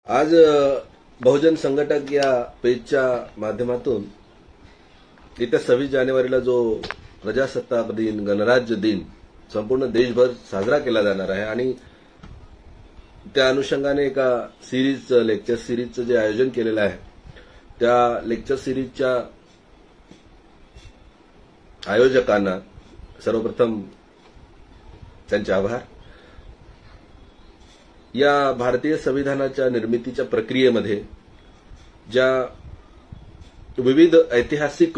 आज बहुजन संघटक या पेजच्या माध्यमातून येत्या 26 जानेवारीला जो प्रजासत्ताक दिन, गणराज्य दिन संपूर्ण देशभर साजरा केला जाणार आहे आणि त्या अनुषंगाने एका लेक्चर सिरीजचं जे आयोजन केलेलं आहे त्या लेक्चर सिरीजच्या आयोजकांना सर्वप्रथम त्यांचे आभार। या भारतीय संविधानाच्या निर्मितीच्या प्रक्रियेमध्ये ज्या विविध ऐतिहासिक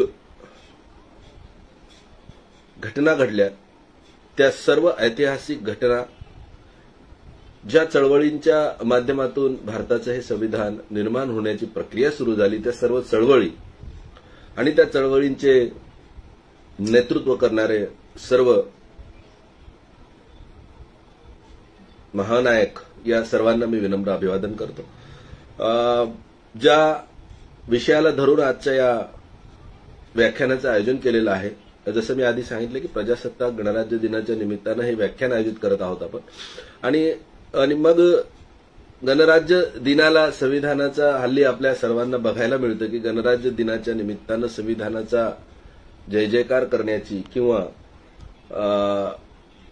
घटना घडल्या त्या सर्व ऐतिहासिक घटना ज्या चळवळींच्या माध्यमातून भारताचे हे संविधान निर्माण होण्याची प्रक्रिया सुरू झाली त्या सर्व चळवळी आणि त्या चळवळींचे नेतृत्व करणारे सर्व महानायक या सर्वांना मी विनम्र अभिवादन करतो। ज्या विषयाला धरून आजच्या या व्याख्यानाचं आयोजन केलेलं आहे, जसं मी आधी सांगितलं की प्रजासत्ताक गणराज्य दिनाच्या निमित्तानं हे व्याख्यान आयोजित करत आहोत आपण आणि मग गणराज्य दिनाला संविधानाचा हल्ली आपल्या सर्वांना बघायला मिळतं की गणराज्य दिनाच्या निमित्तानं संविधानाचा जय जयकार करण्याची किंवा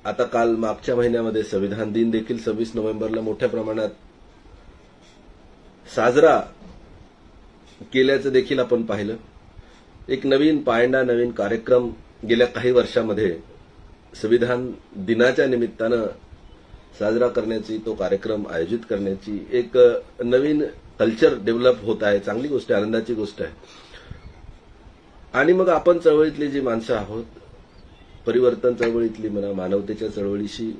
आता काल मागच्या महिन्यामध्ये संविधान दिन देखील 26 नोव्हेंबरला मोठ्या प्रमाणात साजरा केल्याचं देखील आपण पाहिलं। एक नवीन पायंडा, नवीन कार्यक्रम गेल्या काही वर्षामध्ये संविधान दिनाच्या निमित्तानं साजरा करण्याची, तो कार्यक्रम आयोजित करण्याची एक नवीन कल्चर डेव्हलप होत आहे। चांगली गोष्ट आहे, आनंदाची गोष्ट आहे। आणि मग आपण चळवळीतली जी माणसं आहोत, परिवर्तन चळवळीतली म्हणा, मानवतेच्या चळवळीशी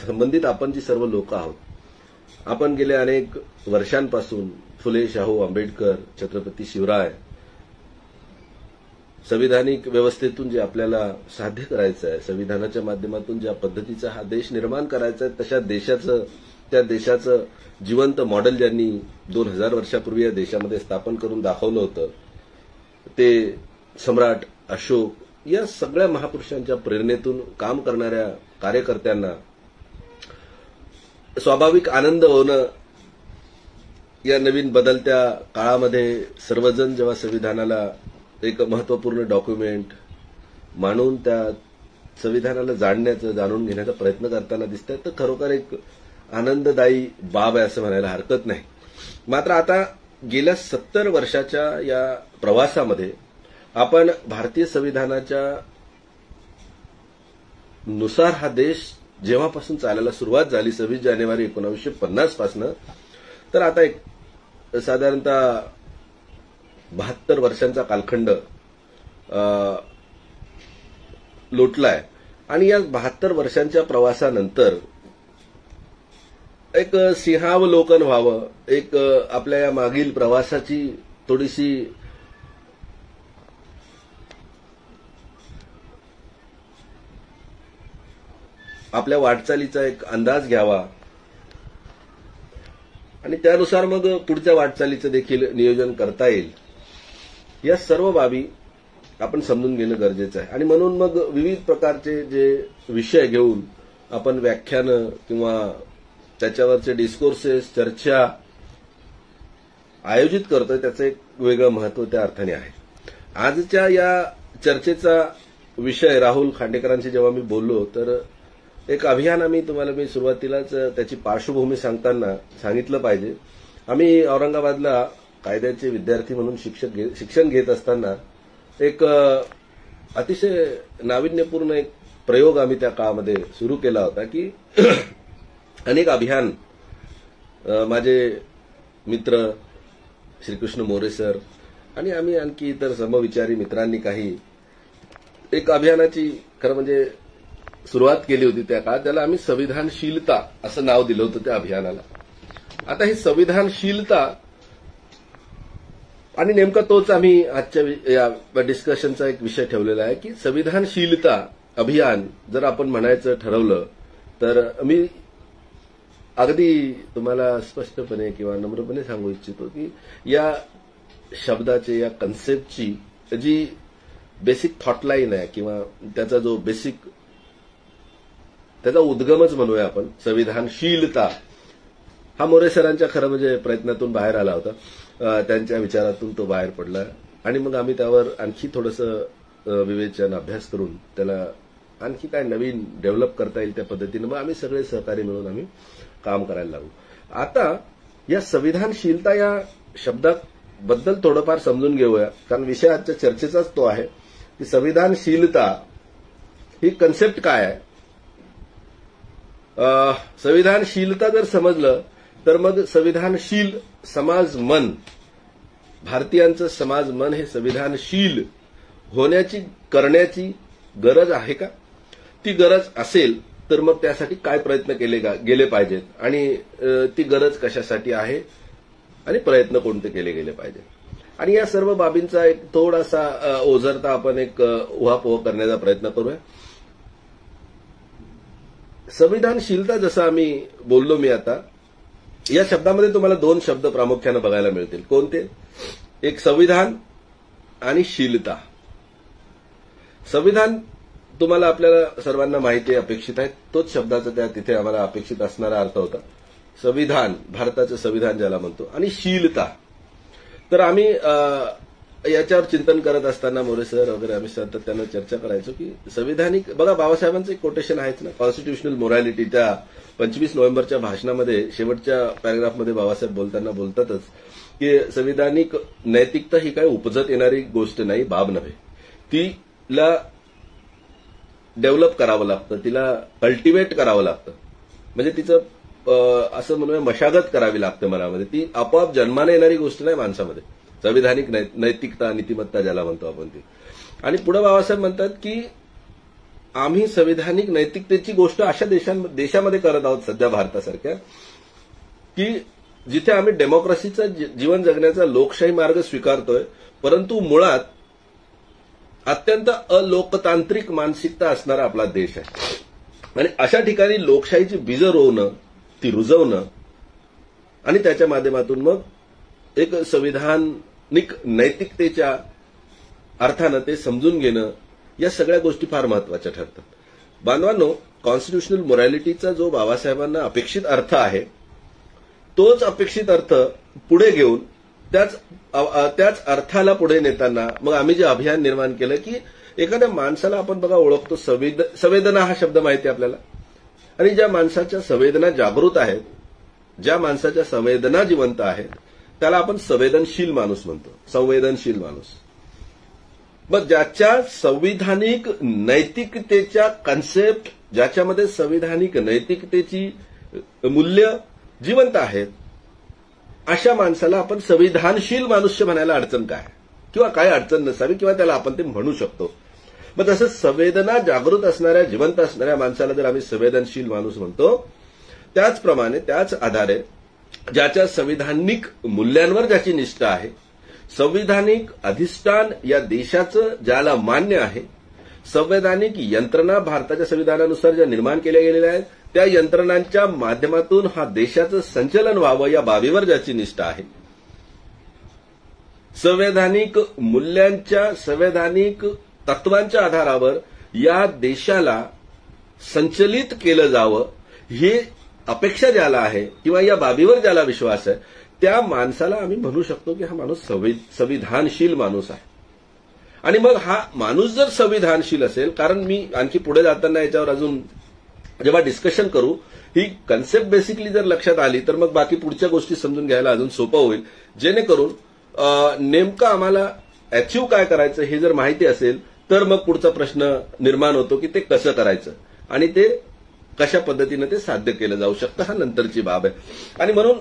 संबंधित आपण जी सर्व लोक आहोत, आपण गेल्या अनेक वर्षांपासून फुले, शाहू, आंबेडकर, छत्रपती शिवराय, संविधानिक व्यवस्थेतून जे आपल्याला साध्य करायचं आहे, संविधानाच्या माध्यमातून ज्या पद्धतीचा हा देश निर्माण करायचा आहे, तशा त्या देशाचं जिवंत मॉडेल ज्यांनी 2000 वर्षापूर्वी या देशामध्ये स्थापन करून दाखवलं होतं, ते सम्राट अशोक या सगळ्या महापुरुषांच्या प्रेरणेतून काम करणाऱ्या कार्यकर्त्यांना स्वाभाविक आनंद होणं, या नवीन बदलत्या काळामध्ये सर्वजण जेव्हा संविधानाला एक महत्वपूर्ण डॉक्युमेंट मानून त्या संविधानाला जाणून घेण्याचा प्रयत्न करताना दिसतात, तर खरोखर एक आनंददायी बाब आहे असं म्हणायला हरकत नाही। मात्र आता गेल्या 70 वर्षाच्या या प्रवासामध्ये आपण भारतीय संविधानाच्या नुसार हा देश जेव्हापासून चालायला सुरुवात झाली 26 जानेवारी 1950 पासून, तर आता एक साधारणतः 72 वर्षांचा कालखंड लोटलाय आणि या 72 वर्षांच्या प्रवासानंतर एक सिंहावलोकन व्हावं, एक आपल्या या मागील प्रवासाची थोडीशी आपल्या वाटचालीचा एक अंदाज घ्यावा आणि त्यानुसार मग पुढच्या वाटचालीचं देखील नियोजन करता येईल। या सर्व बाबी आपण समजून घेणं गरजेचं आहे आणि म्हणून मग विविध प्रकारचे जे विषय घेऊन आपण व्याख्यानं किंवा त्याच्यावरचे डिस्कोर्सेस, चर्चा आयोजित करतोय, त्याचं एक वेगळं महत्व त्या अर्थाने आहे। आजच्या या चर्चेचा विषय राहुल खांडेकरांशी जेव्हा मी बोललो तर एक अभियान मी सुरुवातीलाच त्याची पार्श्वभूमी सांगताना सांगितलं पाहिजे। आम्ही औरंगाबादला कायद्याचे विद्यार्थी म्हणून शिक्षण घेत असताना एक अतिशय नाविन्यपूर्ण एक प्रयोग आम्ही त्या काळामध्ये सुरू केला होता की अनेक अभियान माझे मित्र श्रीकृष्ण मोरे सर आणि आम्ही आणखी इतर समविचारी मित्रांनी काही एक अभियानाची खरं म्हणजे सुरुवात केली होती त्या काळात, त्याला आम्ही संविधानशीलता असं नाव दिलं होतं त्या अभियानाला। आता ही संविधानशीलता आणि नेमका तोच आम्ही आजच्या या डिस्कशनचा एक विषय ठेवलेला आहे की संविधानशीलता अभियान जर आपण म्हणायचं ठरवलं तर मी अगदी तुम्हाला स्पष्टपणे किंवा नम्रपणे सांगू इच्छितो की या शब्दाचे, या कन्सेप्टची जी बेसिक थॉटलाईन आहे किंवा त्याचा जो बेसिक त्याचा उद्गमच म्हणूया आपण संविधानशीलता, हा मोरे सरांच्या खरं म्हणजे प्रयत्नातून बाहेर आला होता, त्यांच्या विचारातून तो बाहेर पडला आणि मग आम्ही त्यावर आणखी थोडंसं विवेचन अभ्यास करून त्याला आणखी काय नवीन डेव्हलप करता येईल त्या पद्धतीनं मग आम्ही सगळे सहकारी मिळून आम्ही काम करायला लागू. आता या संविधानशीलता या शब्दाबद्दल थोडंफार समजून घेऊया, कारण विषय आजच्या चर्चेचाच तो आहे की संविधानशीलता ही कन्सेप्ट काय आहे. संविधानशीलता जर समजलं तर मग संविधानशील समाज मन, भारतीयांचं समाज मन हे संविधानशील होण्याची करण्याची गरज आहे का. ती गरज असेल तर मग त्यासाठी काय प्रयत्न केले गेले पाहिजेत आणि ती गरज कशासाठी आहे आणि प्रयत्न कोणते केले गेले पाहिजेत. आणि या सर्व बाबींचा एक थोडासा ओझरता आपण एक उहापोह करण्याचा प्रयत्न करूया. संविधानशीलता जसं आम्ही बोललो मी आता, या शब्दामध्ये तुम्हाला दोन शब्द प्रामुख्याने बघायला मिळतील. कोणते? एक संविधान आणि शीलता. संविधान तुम्हाला आपल्याला सर्वांना माहिती आहे, अपेक्षित आहे, तोच शब्दाचा त्या तिथे आम्हाला अपेक्षित असणारा अर्थ होता. संविधान, भारताचं संविधान ज्याला म्हणतो, आणि शीलता. तर आम्ही याच्यावर चिंतन करत असताना मोरे सर वगैरे आम्ही सातत्यानं चर्चा करायचो की संविधानिक, बघा बाबासाहेबांचं एक कोटेशन आहेच ना, कॉन्स्टिट्युशनल मोरॅलिटी. त्या 25 नोव्हेंबरच्या भाषणामध्ये शेवटच्या पॅरेग्राफमध्ये बाबासाहेब बोलतातच की संविधानिक नैतिकता ही काय उपजत येणारी गोष्ट नाही, बाब नव्हे. तिला डेव्हलप करावं लागतं, तिला कल्टिवेट करावं लागतं, म्हणजे तिचं असं म्हणूया मशागत करावी लागते मनामध्ये. ती आपोआप जन्माने येणारी गोष्ट नाही माणसामध्ये, संविधानिक नैतिकता, नीतिमत्ता ज्याला म्हणतो आपण ती. आणि पुढे बाबासाहेब म्हणतात की आम्ही संविधानिक नैतिकतेची गोष्ट अशा देशामध्ये करत आहोत सध्या भारतासारख्या, की जिथे आम्ही डेमोक्रेसीचा जीवन जगण्याचा लोकशाही मार्ग स्वीकारतोय, परंतु मुळात अत्यंत अलोकतांत्रिक मानसिकता असणारा आपला देश आहे. आणि अशा ठिकाणी लोकशाहीची बीजं रोवणं, ती रुजवणं आणि त्याच्या माध्यमातून मग एक संविधानिक नैतिकतेच्या अर्थानं ते समजून घेणं, या सगळ्या गोष्टी फार महत्वाच्या ठरतात. बांधवांनो, कॉन्स्टिट्युशनल मोरॅलिटीचा जो बाबासाहेबांना अपेक्षित अर्थ आहे, तोच अपेक्षित अर्थ पुढे घेऊन त्याच अर्थाला पुढे नेताना मग आम्ही जे अभियान निर्माण केलं की एखाद्या माणसाला आपण बघा ओळखतो, संवेदना हा शब्द माहिती आपल्याला, आणि ज्या माणसाच्या संवेदना जागृत आहेत, ज्या माणसाच्या संवेदना जिवंत आहेत, त्याला आपण संवेदनशील माणूस म्हणतो, संवेदनशील माणूस. मग ज्याच्या संविधानिक नैतिकतेच्या कन्सेप्ट, ज्याच्यामध्ये संविधानिक नैतिकतेची मूल्य जिवंत आहेत, अशा माणसाला आपण संविधानशील मनुष्य म्हणायला अडचण काय, किंवा काय अडचण नसावी, किंवा त्याला आपण ते म्हणू शकतो. मग तसं संवेदना जागृत असणाऱ्या, जिवंत असणाऱ्या माणसाला जर आम्ही संवेदनशील माणूस म्हणतो, त्याचप्रमाणे त्याच आधारे ज्याच्या संविधानिक मूल्यांवर ज्याची निष्ठा आहे, संविधानिक अधिष्ठान या देशाचं ज्याला मान्य आहे, संवैधानिक यंत्रणा भारताच्या संविधानानुसार ज्या निर्माण केल्या गेलेल्या आहेत, त्या यंत्रणांच्या माध्यमातून हा देशाचं संचलन व्हावं या बाबीवर ज्याची निष्ठा आहे, संवैधानिक मूल्यांच्या, संवैधानिक तत्वांच्या आधारावर या देशाला संचलित केलं जावं ही अपेक्षा ज्याला आहे, किंवा या बाबीवर ज्याला विश्वास आहे, त्या माणसाला आम्ही म्हणू शकतो की हा माणूस संविधानशील माणूस आहे. आणि मग हा माणूस जर संविधानशील असेल, कारण मी आणखी पुढे जाताना याच्यावर अजून जेव्हा डिस्कशन करू, ही कन्सेप्ट बेसिकली जर लक्षात आली तर मग बाकी पुढच्या गोष्टी समजून घ्यायला अजून सोपं होईल. जेणेकरून नेमकं आम्हाला अचीव्ह काय करायचं हे जर माहिती असेल तर मग पुढचा प्रश्न निर्माण होतो की ते कसं करायचं आणि ते कशा पद्धतीने ते साध्य केलं जाऊ शकतं, हा नंतरची बाब आहे. आणि म्हणून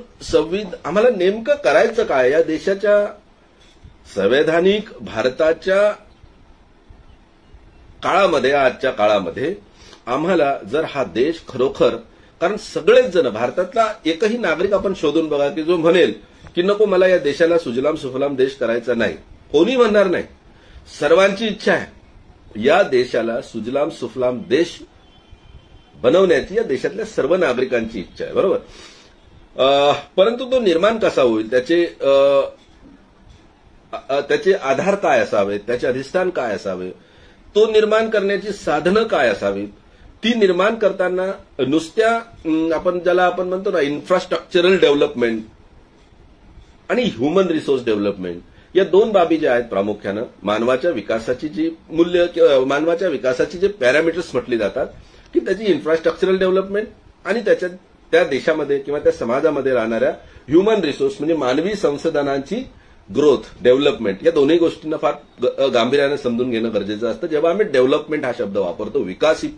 आम्हाला नेमकं करायचं काय, या देशाच्या संवैधानिक भारताच्या काळामध्ये, आजच्या काळामध्ये आम्हाला जर हा देश खरोखर, कारण सगळेच जण, भारतातला एकही नागरिक आपण शोधून बघा की जो म्हणेल की नको मला या देशाला सुजलाम सुफलाम देश करायचा नाही, कोणी म्हणणार नाही. सर्वांची इच्छा आहे या देशाला सुजलाम सुफलाम देश बनवण्याची, या देशातल्या सर्व नागरिकांची इच्छा आहे, बरोबर. परंतु तो निर्माण कसा होईल, त्याचे आधार काय असावेत, त्याचे अधिष्ठान काय असावे, तो निर्माण करण्याची साधनं काय असावीत, ती निर्माण करताना नुसत्या आपण ज्याला आपण म्हणतो ना इन्फ्रास्ट्रक्चरल डेव्हलपमेंट आणि ह्युमन रिसोर्स डेव्हलपमेंट या दोन बाबी ज्या आहेत प्रामुख्यानं मानवाच्या विकासाची जी मूल्य किंवा मानवाच्या विकासाची जे पॅरामीटर्स म्हटली जातात की त्याची इन्फ्रास्ट्रक्चरल डेव्हलपमेंट आणि त्या देशामध्ये किंवा त्या समाजामध्ये राहणाऱ्या ह्युमन रिसोर्स म्हणजे मानवी संसाधनांची ग्रोथ डेव्हलपमेंट या दोन्ही गोष्टींना फार गांभीर्याने समजून घेणं गरजेचं असतं जेव्हा आम्ही डेव्हलपमेंट हा शब्द वापरतो विकास ही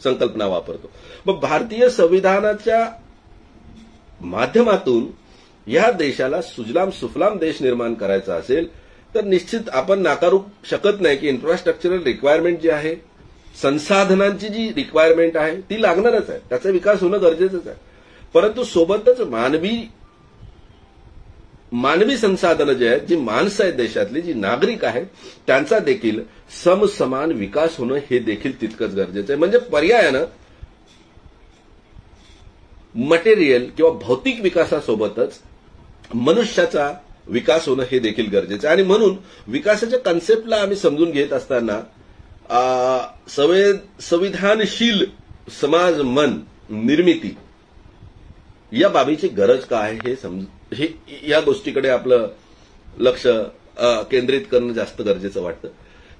संकल्पना वापरतो. मग भारतीय संविधानाच्या माध्यमातून या देशाला सुजलाम सुफलाम देश निर्माण करायचा असेल तर निश्चित आपण नाकारू शकत नाही की इन्फ्रास्ट्रक्चरल रिक्वायरमेंट जी आहे संसाधनांची जी रिक्वायरमेंट आहे ती लागणारच आहे त्याचा विकास होणं गरजेचंच आहे. परंतु सोबतच मानवी संसाधनं जे आहेत जी माणसं आहेत देशातली जी नागरिक आहेत त्यांचा देखील समसमान विकास होणं हे देखील तितकंच गरजेचं आहे. म्हणजे पर्यायानं मटेरियल किंवा भौतिक विकासासोबतच मनुष्याचा विकास होणं हे देखील गरजेचं आहे. आणि म्हणून विकासाच्या कन्सेप्टला आम्ही समजून घेत असताना संविधानशील समाज मन निर्मिती या बाबीची गरज का आहे हे या गोष्टीकडे आपलं लक्ष केंद्रित करणं जास्त गरजेचं वाटतं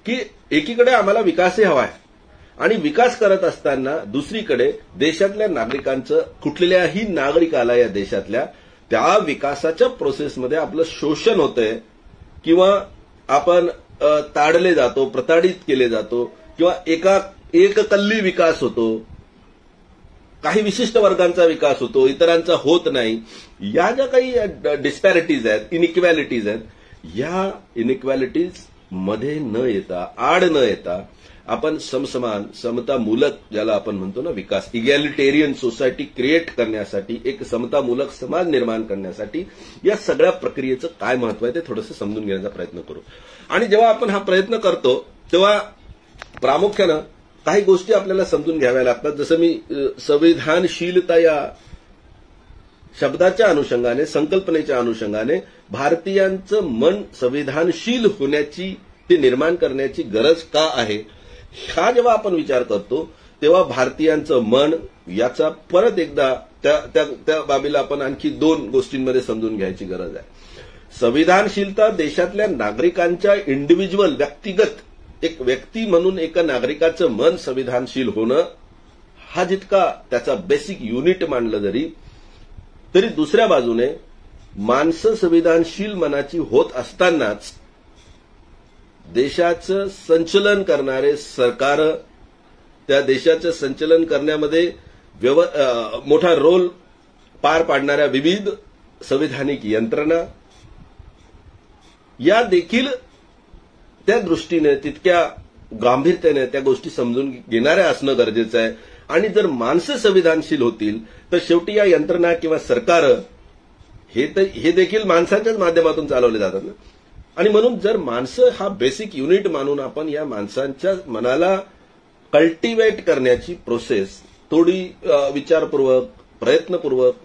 की एकीकडे आम्हाला विकासही हवा आहे आणि विकास करत असताना दुसरीकडे देशातल्या नागरिकांचं कुठल्याही नागरिकाला या देशातल्या त्या विकासाच्या प्रोसेसमध्ये आपलं शोषण होतंय किंवा आपण ताडले जातो प्रताडित केले जातो किंवा एककल्ली विकास होतो काही विशिष्ट वर्गांचा विकास होतो इतरांचा होत नाही. या ज्या काही डिस्पॅरिटीज आहेत इनइक्वॅलिटीज आहेत या इनइक्वॅलिटीज मध्ये न येता आड न येता आपण समसमान समतामूलक ज्याला आपण म्हणतो ना विकास इगॅलिटेरियन सोसायटी क्रिएट करण्यासाठी एक समतामूलक समाज निर्माण करण्यासाठी या सगळ्या प्रक्रियेचं काय महत्व आहे ते थोडंसं समजून घेण्याचा प्रयत्न करू. आणि जेव्हा आपण हा प्रयत्न करतो तेव्हा प्रामुख्यानं काही गोष्टी आपल्याला समजून घ्याव्या लागतात. जसं मी संविधानशीलता या शब्दाच्या अनुषंगाने संकल्पनेच्या अनुषंगाने भारतीयांचं मन संविधानशील होण्याची ते निर्माण करण्याची गरज का आहे हा जेव्हा आपण विचार करतो तेव्हा भारतीयांचं मन याचा परत एकदा त्या बाबीला आपण आणखी दोन गोष्टींमध्ये समजून घ्यायची गरज आहे. संविधानशीलता देशातल्या नागरिकांच्या इंडिव्हिज्युअल व्यक्तिगत एक व्यक्ती म्हणून एका नागरिकाचं मन संविधानशील होणं हा जितका त्याचा बेसिक युनिट मानलं तरी दुसऱ्या बाजूने माणसं संविधानशील मनाची होत असतानाच देशाचं संचलन करणारे सरकार त्या देशाचं संचलन करण्यामध्ये मोठा रोल पार पाडणाऱ्या विविध संविधानिक यंत्रणा या देखील त्या दृष्टीने तितक्या गांभीर्याने त्या गोष्टी समजून घेणाऱ्या असणं गरजेचं आहे. आणि जर माणसं संविधानशील होतील तर शेवटी या यंत्रणा किंवा सरकार हे देखील माणसाच्याच माध्यमातून चालवले जातात ना. आणि म्हणून जर माणसं हा बेसिक युनिट मानून आपण या माणसांच्या मनाला कल्टिवेट करण्याची प्रोसेस थोडी विचारपूर्वक प्रयत्नपूर्वक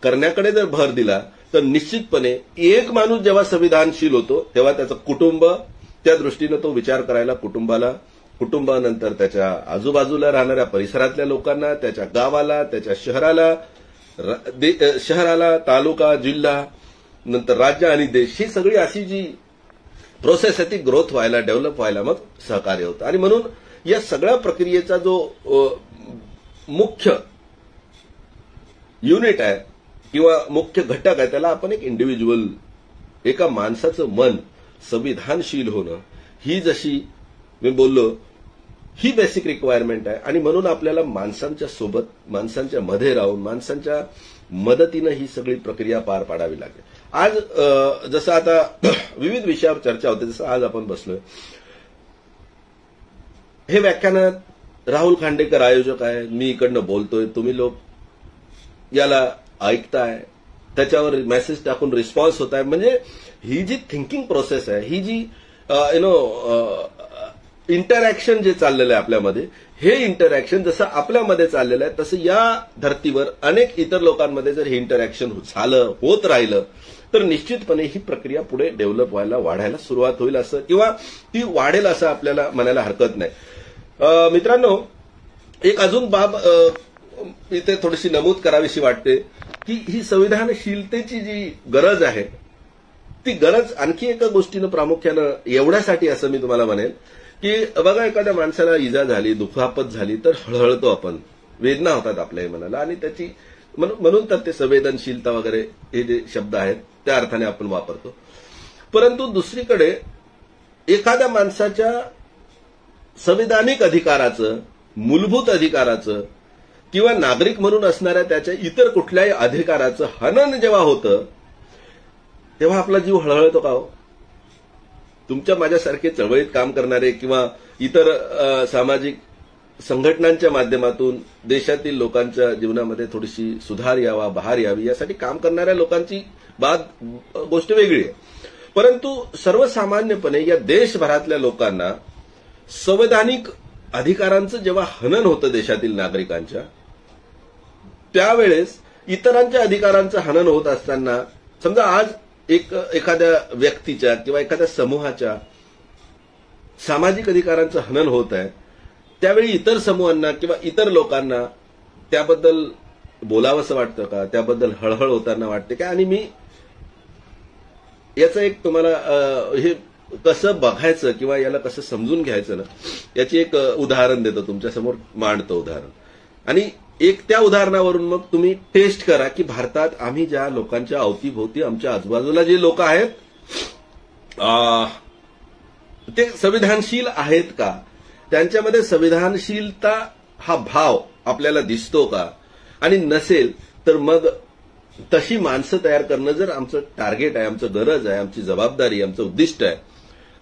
करण्याकडे जर भर दिला तर निश्चितपणे एक माणूस जेव्हा संविधानशील होतो तेव्हा त्याचं कुटुंब त्या दृष्टीनं तो विचार करायला कुटुंबानंतर त्याच्या आजूबाजूला राहणाऱ्या परिसरातल्या लोकांना त्याच्या गावाला त्याच्या शहराला तालुका जिल्हा नंतर राज्य आणि देश ही सगळी अशी जी प्रोसेस आहे ती ग्रोथ व्हायला डेव्हलप व्हायला मग सहकार्य होतं. आणि म्हणून या सगळ्या प्रक्रियेचा जो मुख्य युनिट आहे किंवा मुख्य घटक आहे त्याला आपण एक इंडिव्हिज्युअल एका माणसाचं मन संविधानशील होणं ही जशी मी बोललो ही बेसिक रिक्वायरमेंट आहे. आणि म्हणून आपल्याला माणसांच्या सोबत माणसांच्या मध्ये राहून माणसांच्या मदतीनं ही सगळी प्रक्रिया पार पाडावी लागेल. आज जसं आता विविध विषयावर चर्चा होते जसं आज आपण बसलोय हे व्याख्यानात राहुल खांडेकर आयोजक आहे मी इकडनं बोलतोय तुम्ही लोक याला ऐकताय त्याच्यावर मेसेज टाकून रिस्पॉन्स होत आहे. म्हणजे ही जी थिंकिंग प्रोसेस आहे ही जी इंटरॅक्शन जे चाललेलं आहे आपल्यामध्ये हे इंटरॅक्शन जसं आपल्यामध्ये चाललेलं आहे तसं या धर्तीवर अनेक इतर लोकांमध्ये जर हे इंटरॅक्शन होत राहिलं तर निश्चितपणे ही प्रक्रिया पुढे डेव्हलप व्हायला वाढायला सुरुवात होईल असं किंवा ती वाढेल असं आपल्याला म्हणायला हरकत नाही. मित्रांनो एक अजून बाब इथे थोडीशी नमूद करावीशी वाटते की ही संविधानशीलतेची जी गरज आहे ती गरज आणखी एका गोष्टीनं प्रामुख्यानं एवढ्यासाठी असं मी तुम्हाला म्हणेन की बघा, एखाद्या माणसाला इजा झाली, दुखापत झाली तर हळहळतो आपण, वेदना होतात आपल्याही मनाला, आणि त्याची म्हणून तर ते संवेदनशीलता वगैरे हे जे शब्द आहेत त्या अर्थाने आपण वापरतो. परंतु दुसरीकडे एखाद्या माणसाच्या संविधानिक अधिकाराचं, मूलभूत अधिकाराचं किंवा नागरिक म्हणून असणाऱ्या त्याच्या इतर कुठल्याही अधिकाराचं हनन जेव्हा होतं तेव्हा आपला जीव हळहळतो का हो? तुमच्या माझ्यासारखे चळवळीत काम करणारे किंवा इतर सामाजिक संघटनांच्या माध्यमातून देशातील लोकांच्या जीवनामध्ये थोडीशी सुधार यावा, बहार यावी यासाठी काम करणाऱ्या लोकांची गोष्ट वेगळी आहे. परंतु सर्वसामान्यपणे या देशभरातल्या लोकांना संवैधानिक अधिकारांचं जेव्हा हनन होतं देशातील नागरिकांच्या, त्यावेळेस इतरांच्या अधिकारांचं हनन होत असताना, समजा आज एखाद्या व्यक्तीच्या किंवा एखाद्या समूहाच्या सामाजिक अधिकारांचं हनन होत आहे, त्यावेळी इतर समूहांना किंवा इतर लोकांना त्याबद्दल बोलावंसं वाटतं का? त्याबद्दल हळहळ होताना वाटते का? आणि मी याचं एक तुम्हाला हे कसं बघायचं किंवा याला कसं समजून घ्यायचं ना, याची एक उदाहरण देतो, तुमच्यासमोर मांडतो उदाहरण. आणि एक त्या उदाहरणावरून मग तुम्ही टेस्ट करा की भारतात आम्ही ज्या लोकांच्या अवतीभोवती आमच्या आजूबाजूला जे लोक आहेत ते संविधानशील आहेत का? त्यांच्यामध्ये संविधानशीलता हा भाव आपल्याला दिसतो का? आणि नसेल तर मग तशी माणसं तयार करणं जर आमचं टार्गेट आहे, आमचं गरज आहे, आमची जबाबदारी, आमचं उद्दिष्ट आहे,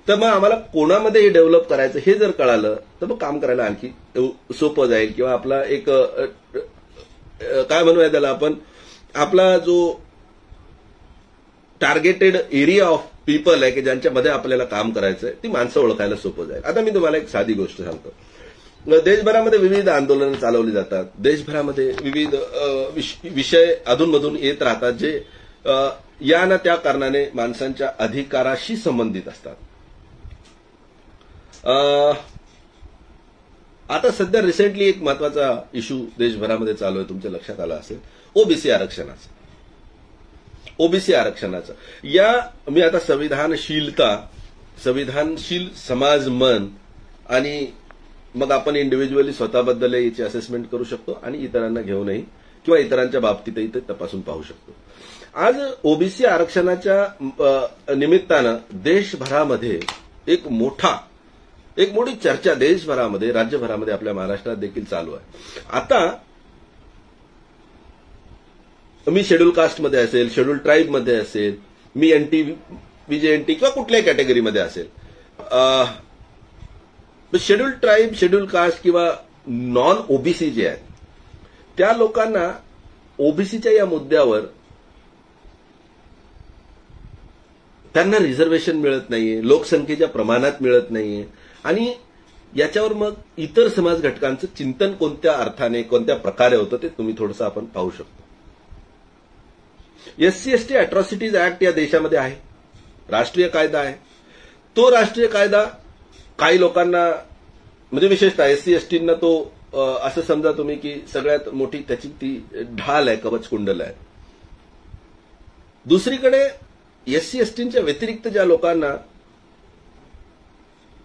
तर मग आम्हाला कोणामध्ये हे डेव्हलप करायचं हे जर कळालं तर मग काम करायला आणखी सोपं जाईल. किंवा आपला एक काय म्हणूया त्याला आपण, आपला जो टार्गेटेड एरिया ऑफ पीपल आहे की ज्यांच्यामध्ये आपल्याला काम करायचं आहे, ती माणसं ओळखायला सोपं जाईल. आता मी तुम्हाला एक साधी गोष्ट सांगतो. देशभरामध्ये विविध आंदोलनं चालवली जातात, देशभरामध्ये विविध विषय अधूनमधून येत राहतात जे या ना त्या कारणाने माणसांच्या अधिकाराशी संबंधित असतात. आता सध्या रिसेंटली एक महत्वाचा इश्यू देशभरामध्ये चालू आहे, तुमच्या लक्षात आला असेल, ओबीसी आरक्षणाचा. ओबीसी आरक्षणाचं या मी आता संविधानशील समाज मन आणि मग आपण इंडिव्हिज्युअली स्वतःबद्दल याची असेसमेंट करू शकतो आणि इतरांना घेऊनही किंवा इतरांच्या बाबतीतही ते तपासून पाहू शकतो. आज ओबीसी आरक्षणाच्या निमित्तानं देशभरामध्ये एक मोठी चर्चा देशभरामध्ये, राज्यभरामध्ये, आपल्या महाराष्ट्रात देखील चालू आहे. आता मी शेड्यूल कास्टमध्ये असेल, शेड्यूल ट्राईबमध्ये असेल, मी एनटी, बीजेएनटी किंवा कुठल्याही कॅटेगरीमध्ये असेल, शेड्यूल ट्राईब, शेड्यूल कास्ट किंवा नॉन ओबीसी जे आहेत त्या लोकांना ओबीसीच्या या मुद्द्यावर त्यांना रिझर्वेशन मिळत नाहीये, लोकसंख्येच्या प्रमाणात मिळत नाहीये. आणि याच्यावर मग इतर समाज घटकांचं चिंतन कोणत्या अर्थाने, कोणत्या प्रकारे होतं ते तुम्ही थोडंसं आपण पाहू शकतो. एससी एसटी अॅट्रॉसिटीज ऍक्ट या देशामध्ये आहे, राष्ट्रीय कायदा आहे. तो राष्ट्रीय कायदा काही लोकांना, म्हणजे विशेषतः एससी एसटींना तो असं समजा तुम्ही की सगळ्यात मोठी त्याची ती ढाल आहे, कवच कुंडल आहे. दुसरीकडे एससी एसटींच्या व्यतिरिक्त ज्या लोकांना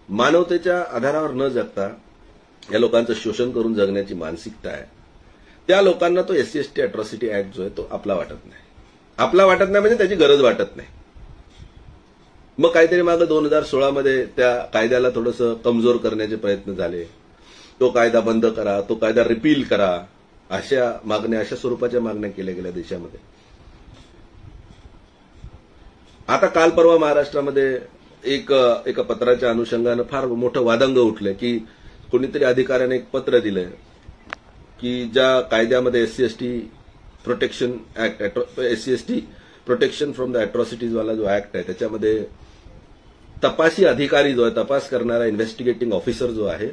मानवतेच्या आधारावर न जगता या लोकांचं शोषण करून जगण्याची मानसिकता आहे, त्या लोकांना तो एससी एसटी अॅट्रॉसिटी ऍक्ट जो आहे तो आपला वाटत नाही. आपला वाटत नाही म्हणजे त्याची गरज वाटत नाही. मग काहीतरी मागं 2016 मध्ये त्या कायद्याला थोडंसं कमजोर करण्याचे प्रयत्न झाले. तो कायदा बंद करा, तो कायदा रिपील करा, अशा मागण्या, अशा स्वरूपाच्या मागण्या केल्या गेल्या देशामध्ये. आता काल परवा महाराष्ट्रामध्ये एका पत्राच्या अनुषंगानं फार मोठं वादंग उठलं की कोणीतरी अधिकाऱ्याने एक पत्र दिलंय की ज्या कायद्यामध्ये SC ST protection act, SC ST protection from the अॅट्रॉसिटीज वाला जो ऍक्ट आहे त्याच्यामध्ये तपासी अधिकारी जो आहे, तपास करणारा इन्व्हेस्टिगेटिंग ऑफिसर जो आहे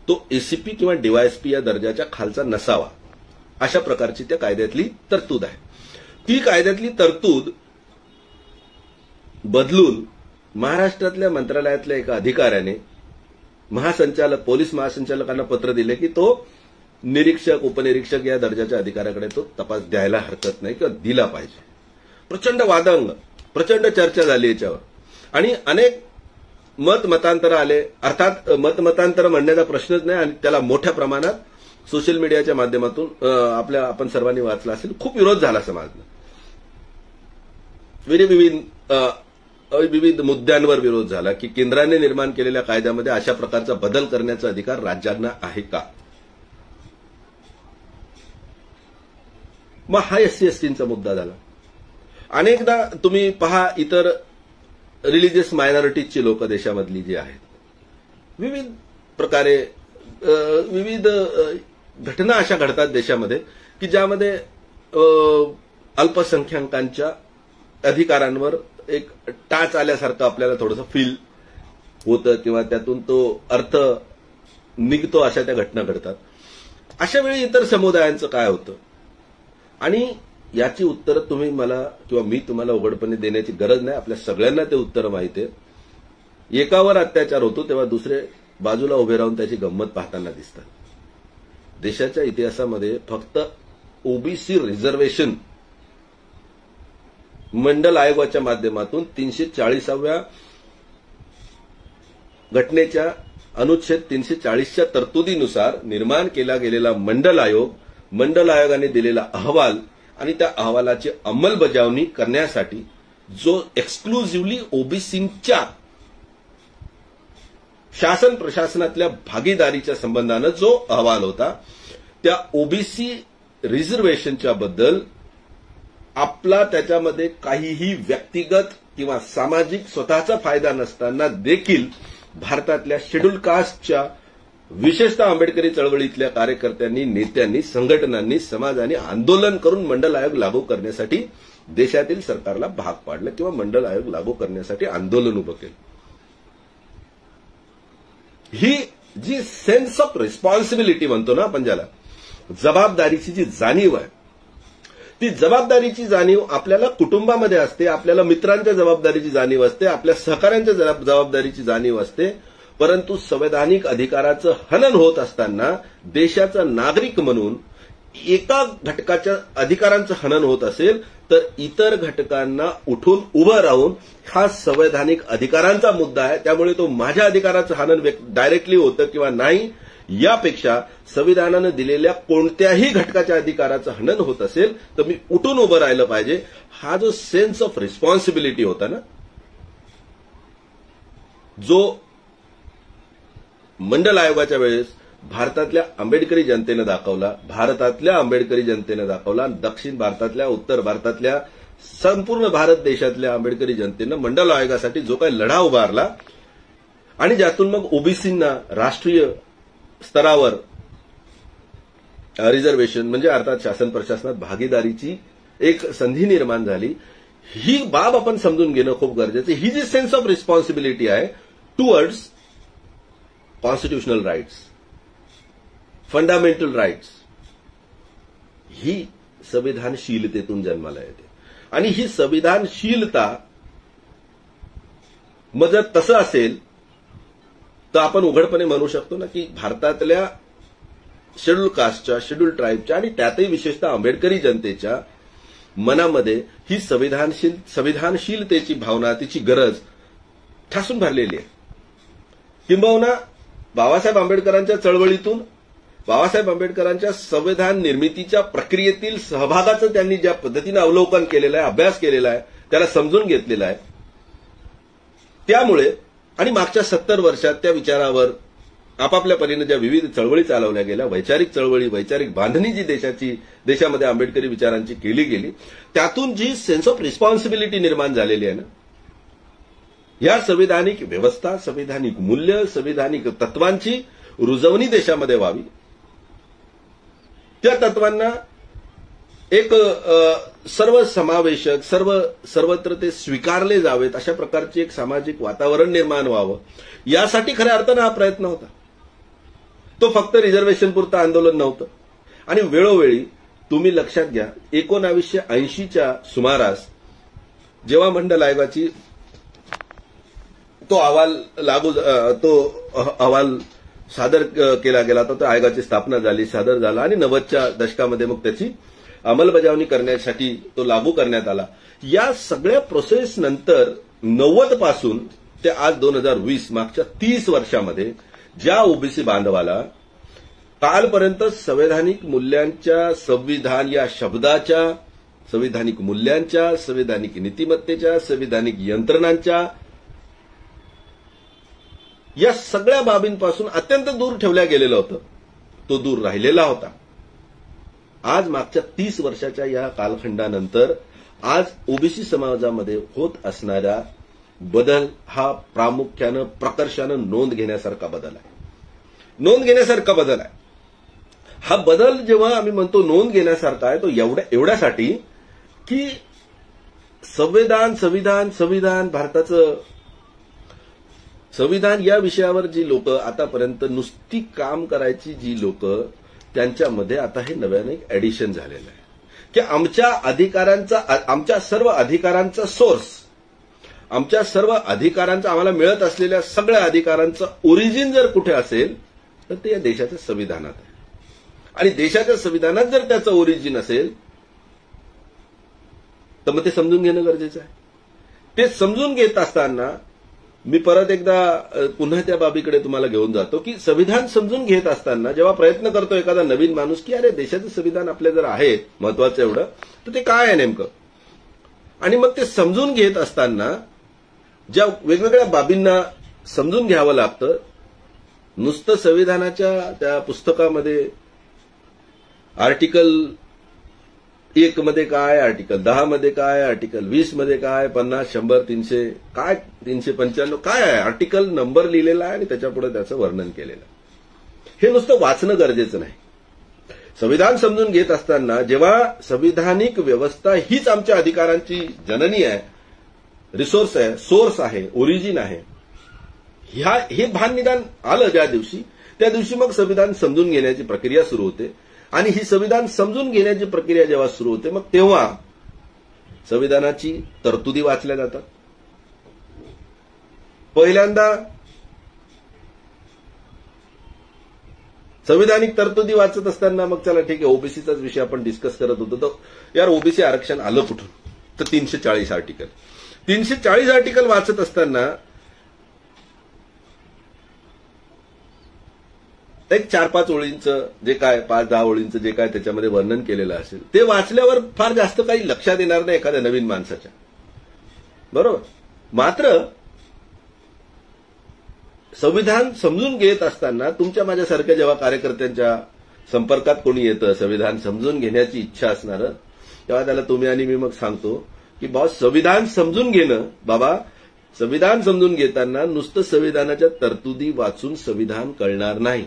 तो एसीपी किंवा डीवायएसपी या दर्जाच्या खालचा नसावा, अशा प्रकारची त्या कायद्यातली तरतूद आहे. ती कायद्यातली तरतूद बदलून महाराष्ट्रातल्या मंत्रालयातल्या एका अधिकाऱ्याने पोलीस महासंचालकांना पत्र दिले की तो निरीक्षक उपनिरीक्षक या दर्जाच्या अधिकाऱ्याकडे तो तपास द्यायला हरकत नाही किंवा दिला पाहिजे. प्रचंड वादंग, प्रचंड चर्चा झाली याच्यावर आणि अनेक मतांतर आले. अर्थात मतांतर म्हणण्याचा प्रश्नच नाही आणि त्याला मोठ्या प्रमाणात सोशल मीडियाच्या माध्यमातून आपण सर्वांनी वाचला असेल. खूप विरोध झाला समाजाला. विविध मुद्द्यांवर विरोध झाला की केंद्राने निर्माण केलेल्या कायद्यामध्ये अशा प्रकारचा बदल करण्याचा अधिकार राज्यांना आहे का. मग हा SC/STचा मुद्दा झाला. अनेकदा तुम्ही पहा इतर रिलिजियस मायनॉरिटीजची लोक देशामधली जी आहेत, विविध प्रकारे विविध घटना अशा घडतात देशामध्ये की ज्यामध्ये अल्पसंख्याकांच्या अधिकारांवर एक टाच आल्यासारखं आपल्याला थोडंसं फील होतं किंवा त्यातून तो अर्थ निघतो. अशा त्या घटना घडतात. अशा वेळी इतर समुदायांचं काय होतं आणि याची उत्तरं तुम्ही मला किंवा मी तुम्हाला उघडपणे देण्याची गरज नाही. आपल्या सगळ्यांना ते उत्तरं माहिती आहे. एकावर अत्याचार होतो तेव्हा दुसरे बाजूला उभे राहून त्याची गंमत पाहताना दिसतात. देशाच्या इतिहासामध्ये फक्त ओबीसी रिझर्वेशन मंडल आयोगाच्या माध्यमातून 340व्या घटनेच्या अनुच्छेद 340च्या तरतुदीनुसार निर्माण केला गेलेला मंडल आयोगाने दिलेला अहवाल आणि त्या अहवालाची अंमलबजावणी करण्यासाठी जो एक्सक्लुझिव्हली ओबीसींच्या शासन प्रशासनातल्या भागीदारीच्या संबंधानं जो अहवाल होता, त्या ओबीसी रिझर्वेशनच्या बद्दल आपला त्याच्यामध्ये काहीही व्यक्तिगत किंवा सामाजिक स्वतःचा फायदा नसताना देखील भारतातल्या शेड्यूल कास्टच्या विशेषतः आंबेडकरी चळवळीतल्या कार्यकर्त्यांनी, नेत्यांनी, संघटनांनी, समाजाने आंदोलन करून मंडल आयोग लागू करण्यासाठी देशातील सरकारला भाग पाडलं किंवा मंडल आयोग लागू करण्यासाठी आंदोलन उभं केलं. ही जी सेन्स ऑफ रिस्पॉन्सिबिलिटी म्हणतो ना आपण ज्याला, जबाबदारीची जी जाणीव आहे, ती जबाबदारीची जाणीव आपल्याला कुटुंबामध्ये असते, आपल्याला मित्रांच्या जबाबदारीची जाणीव असते, आपल्या सहकाऱ्यांच्या जबाबदारीची जाणीव असते. परंतु संवैधानिक अधिकाराचं हनन होत असताना देशाचा नागरिक म्हणून एका घटकाच्या अधिकारांचं हनन होत असेल तर इतर घटकांना उठून उभं राहून हा संवैधानिक अधिकारांचा मुद्दा आहे, त्यामुळे तो माझ्या अधिकाराचं हनन डायरेक्टली होतं किंवा नाही यापेक्षा संविधानानं दिलेल्या कोणत्याही घटकाच्या अधिकाराचं हनन होत असेल तर मी उठून उभं राहिलं पाहिजे. हा जो सेन्स ऑफ रिस्पॉन्सिबिलिटी होता ना, जो मंडल आयोगाच्या वेळेस भारतातल्या आंबेडकरी जनतेनं दाखवला, दक्षिण भारतातल्या, उत्तर भारतातल्या, संपूर्ण भारत देशातल्या आंबेडकरी जनतेनं मंडल आयोगासाठी जो काही लढा उभारला आणि ज्यातून मग ओबीसींना राष्ट्रीय स्तरावर रिझर्वेशन म्हणजे अर्थात शासन प्रशासनात भागीदारीची एक संधी निर्माण झाली. ही बाब आपण समजून घेणं खूप गरजेचं. ही जी सेन्स ऑफ रिस्पॉन्सिबिलिटी आहे towards constitutional rights, fundamental rights, ही संविधानशीलतेतून जन्माला येते. आणि ही संविधानशीलता मग जर तसं असेल तर आपण उघडपणे म्हणू शकतो ना की भारतातल्या शेड्यूल कास्टच्या, शेड्यूल ट्राईबच्या आणि त्यातही विशेषतः आंबेडकरी जनतेच्या मनामध्ये ही संविधानशीलतेची भावना, तिची गरज ठासून भरलेली आहे. किंबहुना बाबासाहेब आंबेडकरांच्या चळवळीतून, बाबासाहेब आंबेडकरांच्या संविधान निर्मितीच्या प्रक्रियेतील सहभागाचं त्यांनी ज्या पद्धतीनं अवलोकन केलेलं आहे, अभ्यास केलेला आहे, त्याला समजून घेतलेला आहे, त्यामुळे आणि मागच्या 70 वर्षात त्या विचारावर आपापल्या परीने ज्या विविध चळवळी चालवल्या गेल्या, वैचारिक चळवळी, वैचारिक बांधणी जी देशामध्ये आंबेडकरी विचारांची केली गेली, त्यातून जी सेन्स ऑफ रिस्पॉन्सिबिलिटी निर्माण झालेली आहे ना, या संविधानिक व्यवस्था, संविधानिक मूल्य, संविधानिक तत्वांची रुजवणी देशामध्ये व्हावी, त्या तत्वांना एक सर्वसमावेशक, सर्वत्र ते स्वीकारले जावेत अशा प्रकारचे एक सामाजिक वातावरण निर्माण व्हावं, यासाठी खऱ्या अर्थानं हा प्रयत्न होता. तो फक्त रिझर्वेशन पुरतं आंदोलन नव्हतं. आणि वेळोवेळी तुम्ही लक्षात घ्या, 1980च्या सुमारास जेव्हा मंडल आयोगाची तो अहवाल सादर केला गेला होता. त्या आयोगाची स्थापना झाली, सादर झाला आणि 90च्या दशकामध्ये मग त्याची अंमलबजावणी करण्यासाठी तो लागू करण्यात आला. या सगळ्या प्रोसेस नंतर 90 पासून ते आज 2020 मागच्या 30 वर्षामध्ये ज्या ओबीसी बांधवाला कालपर्यंत संवैधानिक मूल्यांच्या, संविधान या शब्दाच्या, संवैधानिक मूल्यांच्या, संवैधानिक नीतिमत्तेच्या, संवैधानिक यंत्रणांच्या या सगळ्या बाबींपासून अत्यंत दूर ठेवल्या गेलेलं होतं, तो दूर राहिलेला होता. आज मागच्या 30 वर्षाच्या या कालखंडानंतर आज ओबीसी समाजामध्ये होत असणारा बदल हा प्रामुख्यानं प्रकर्षानं नोंद घेण्यासारखा बदल आहे. नोंद घेण्यासारखा बदल आहे. हा बदल जेव्हा आम्ही म्हणतो नोंद घेण्यासारखा आहे, तो एवढ्यासाठी की संविधान भारताचं संविधान या विषयावर जी लोक आतापर्यंत नुसती काम करायची जी लोक, त्यांच्यामध्ये आता हे नव्याने एक ऍडिशन झालेलं आहे की आमच्या सर्व अधिकारांचा सोर्स, आमच्या सर्व अधिकारांचा, आम्हाला मिळत असलेल्या सगळ्या अधिकारांचं ओरिजिन जर कुठे असेल तर ते या देशाच्या संविधानात आहे. आणि देशाच्या संविधानात जर त्याचं ओरिजिन असेल तर मग ते समजून घेणं गरजेचं आहे. ते समजून घेत असताना मी परत एकदा पुन्हा त्या बाबीकडे तुम्हाला घेऊन जातो की संविधान समजून घेत असताना जेव्हा प्रयत्न करतो एखादा नवीन माणूस की अरे देशाचं संविधान आपल्या जर आहे महत्वाचं एवढं, तर ते काय आहे नेमकं, आणि मग ते समजून घेत असताना ज्या वेगवेगळ्या बाबींना समजून घ्यावं लागतं. नुसतं संविधानाच्या त्या पुस्तकामध्ये आर्टिकल 1 मध्ये काय, आर्टिकल 10 मध्ये काय, आर्टिकल 20 मध्ये काय, 50, 100, 300 काय, 395 काय आहे, आर्टिकल नंबर लिहिलेला आहे आणि त्याच्यापुढे त्याचं वर्णन केलेलं आहे. हे नुसतं वाचणं गरजेचं नाही. संविधान समजून घेत असताना जेव्हा संविधानिक व्यवस्था हीच आमच्या अधिकारांची जननी आहे, रिसोर्स आहे, सोर्स आहे, ओरिजिन आहे, हे भान निदान आलं ज्या दिवशी, त्या दिवशी मग संविधान समजून घेण्याची प्रक्रिया सुरू होते. आणि ही संविधान समजून घेण्याची प्रक्रिया जेव्हा सुरू होते, मग तेव्हा संविधानाची तरतुदी वाचल्या जातात. पहिल्यांदा संविधानिक तरतुदी वाचत असताना मग चला ठीक आहे, ओबीसीचाच विषय आपण डिस्कस करत होतो, तर यार ओबीसी आरक्षण आलं कुठून, तर 340 आर्टिकल वाचत असताना एक 4-5 ओळींचं जे काय, 5-10 ओळींचं जे काय त्याच्यामध्ये वर्णन केलेलं असेल ते वाचल्यावर फार जास्त काही लक्षात येणार नाही एखाद्या नवीन माणसाच्या, बरोबर. मात्र संविधान समजून घेत असताना तुमच्या माझ्यासारख्या जेव्हा कार्यकर्त्यांच्या संपर्कात कोणी येतं संविधान समजून घेण्याची इच्छा असणारं, तेव्हा त्याला तुम्ही आणि मी मग सांगतो की बॉस संविधान समजून घेणं, बाबा संविधान समजून घेताना नुसतं संविधानाच्या तरतुदी वाचून संविधान कळणार नाही.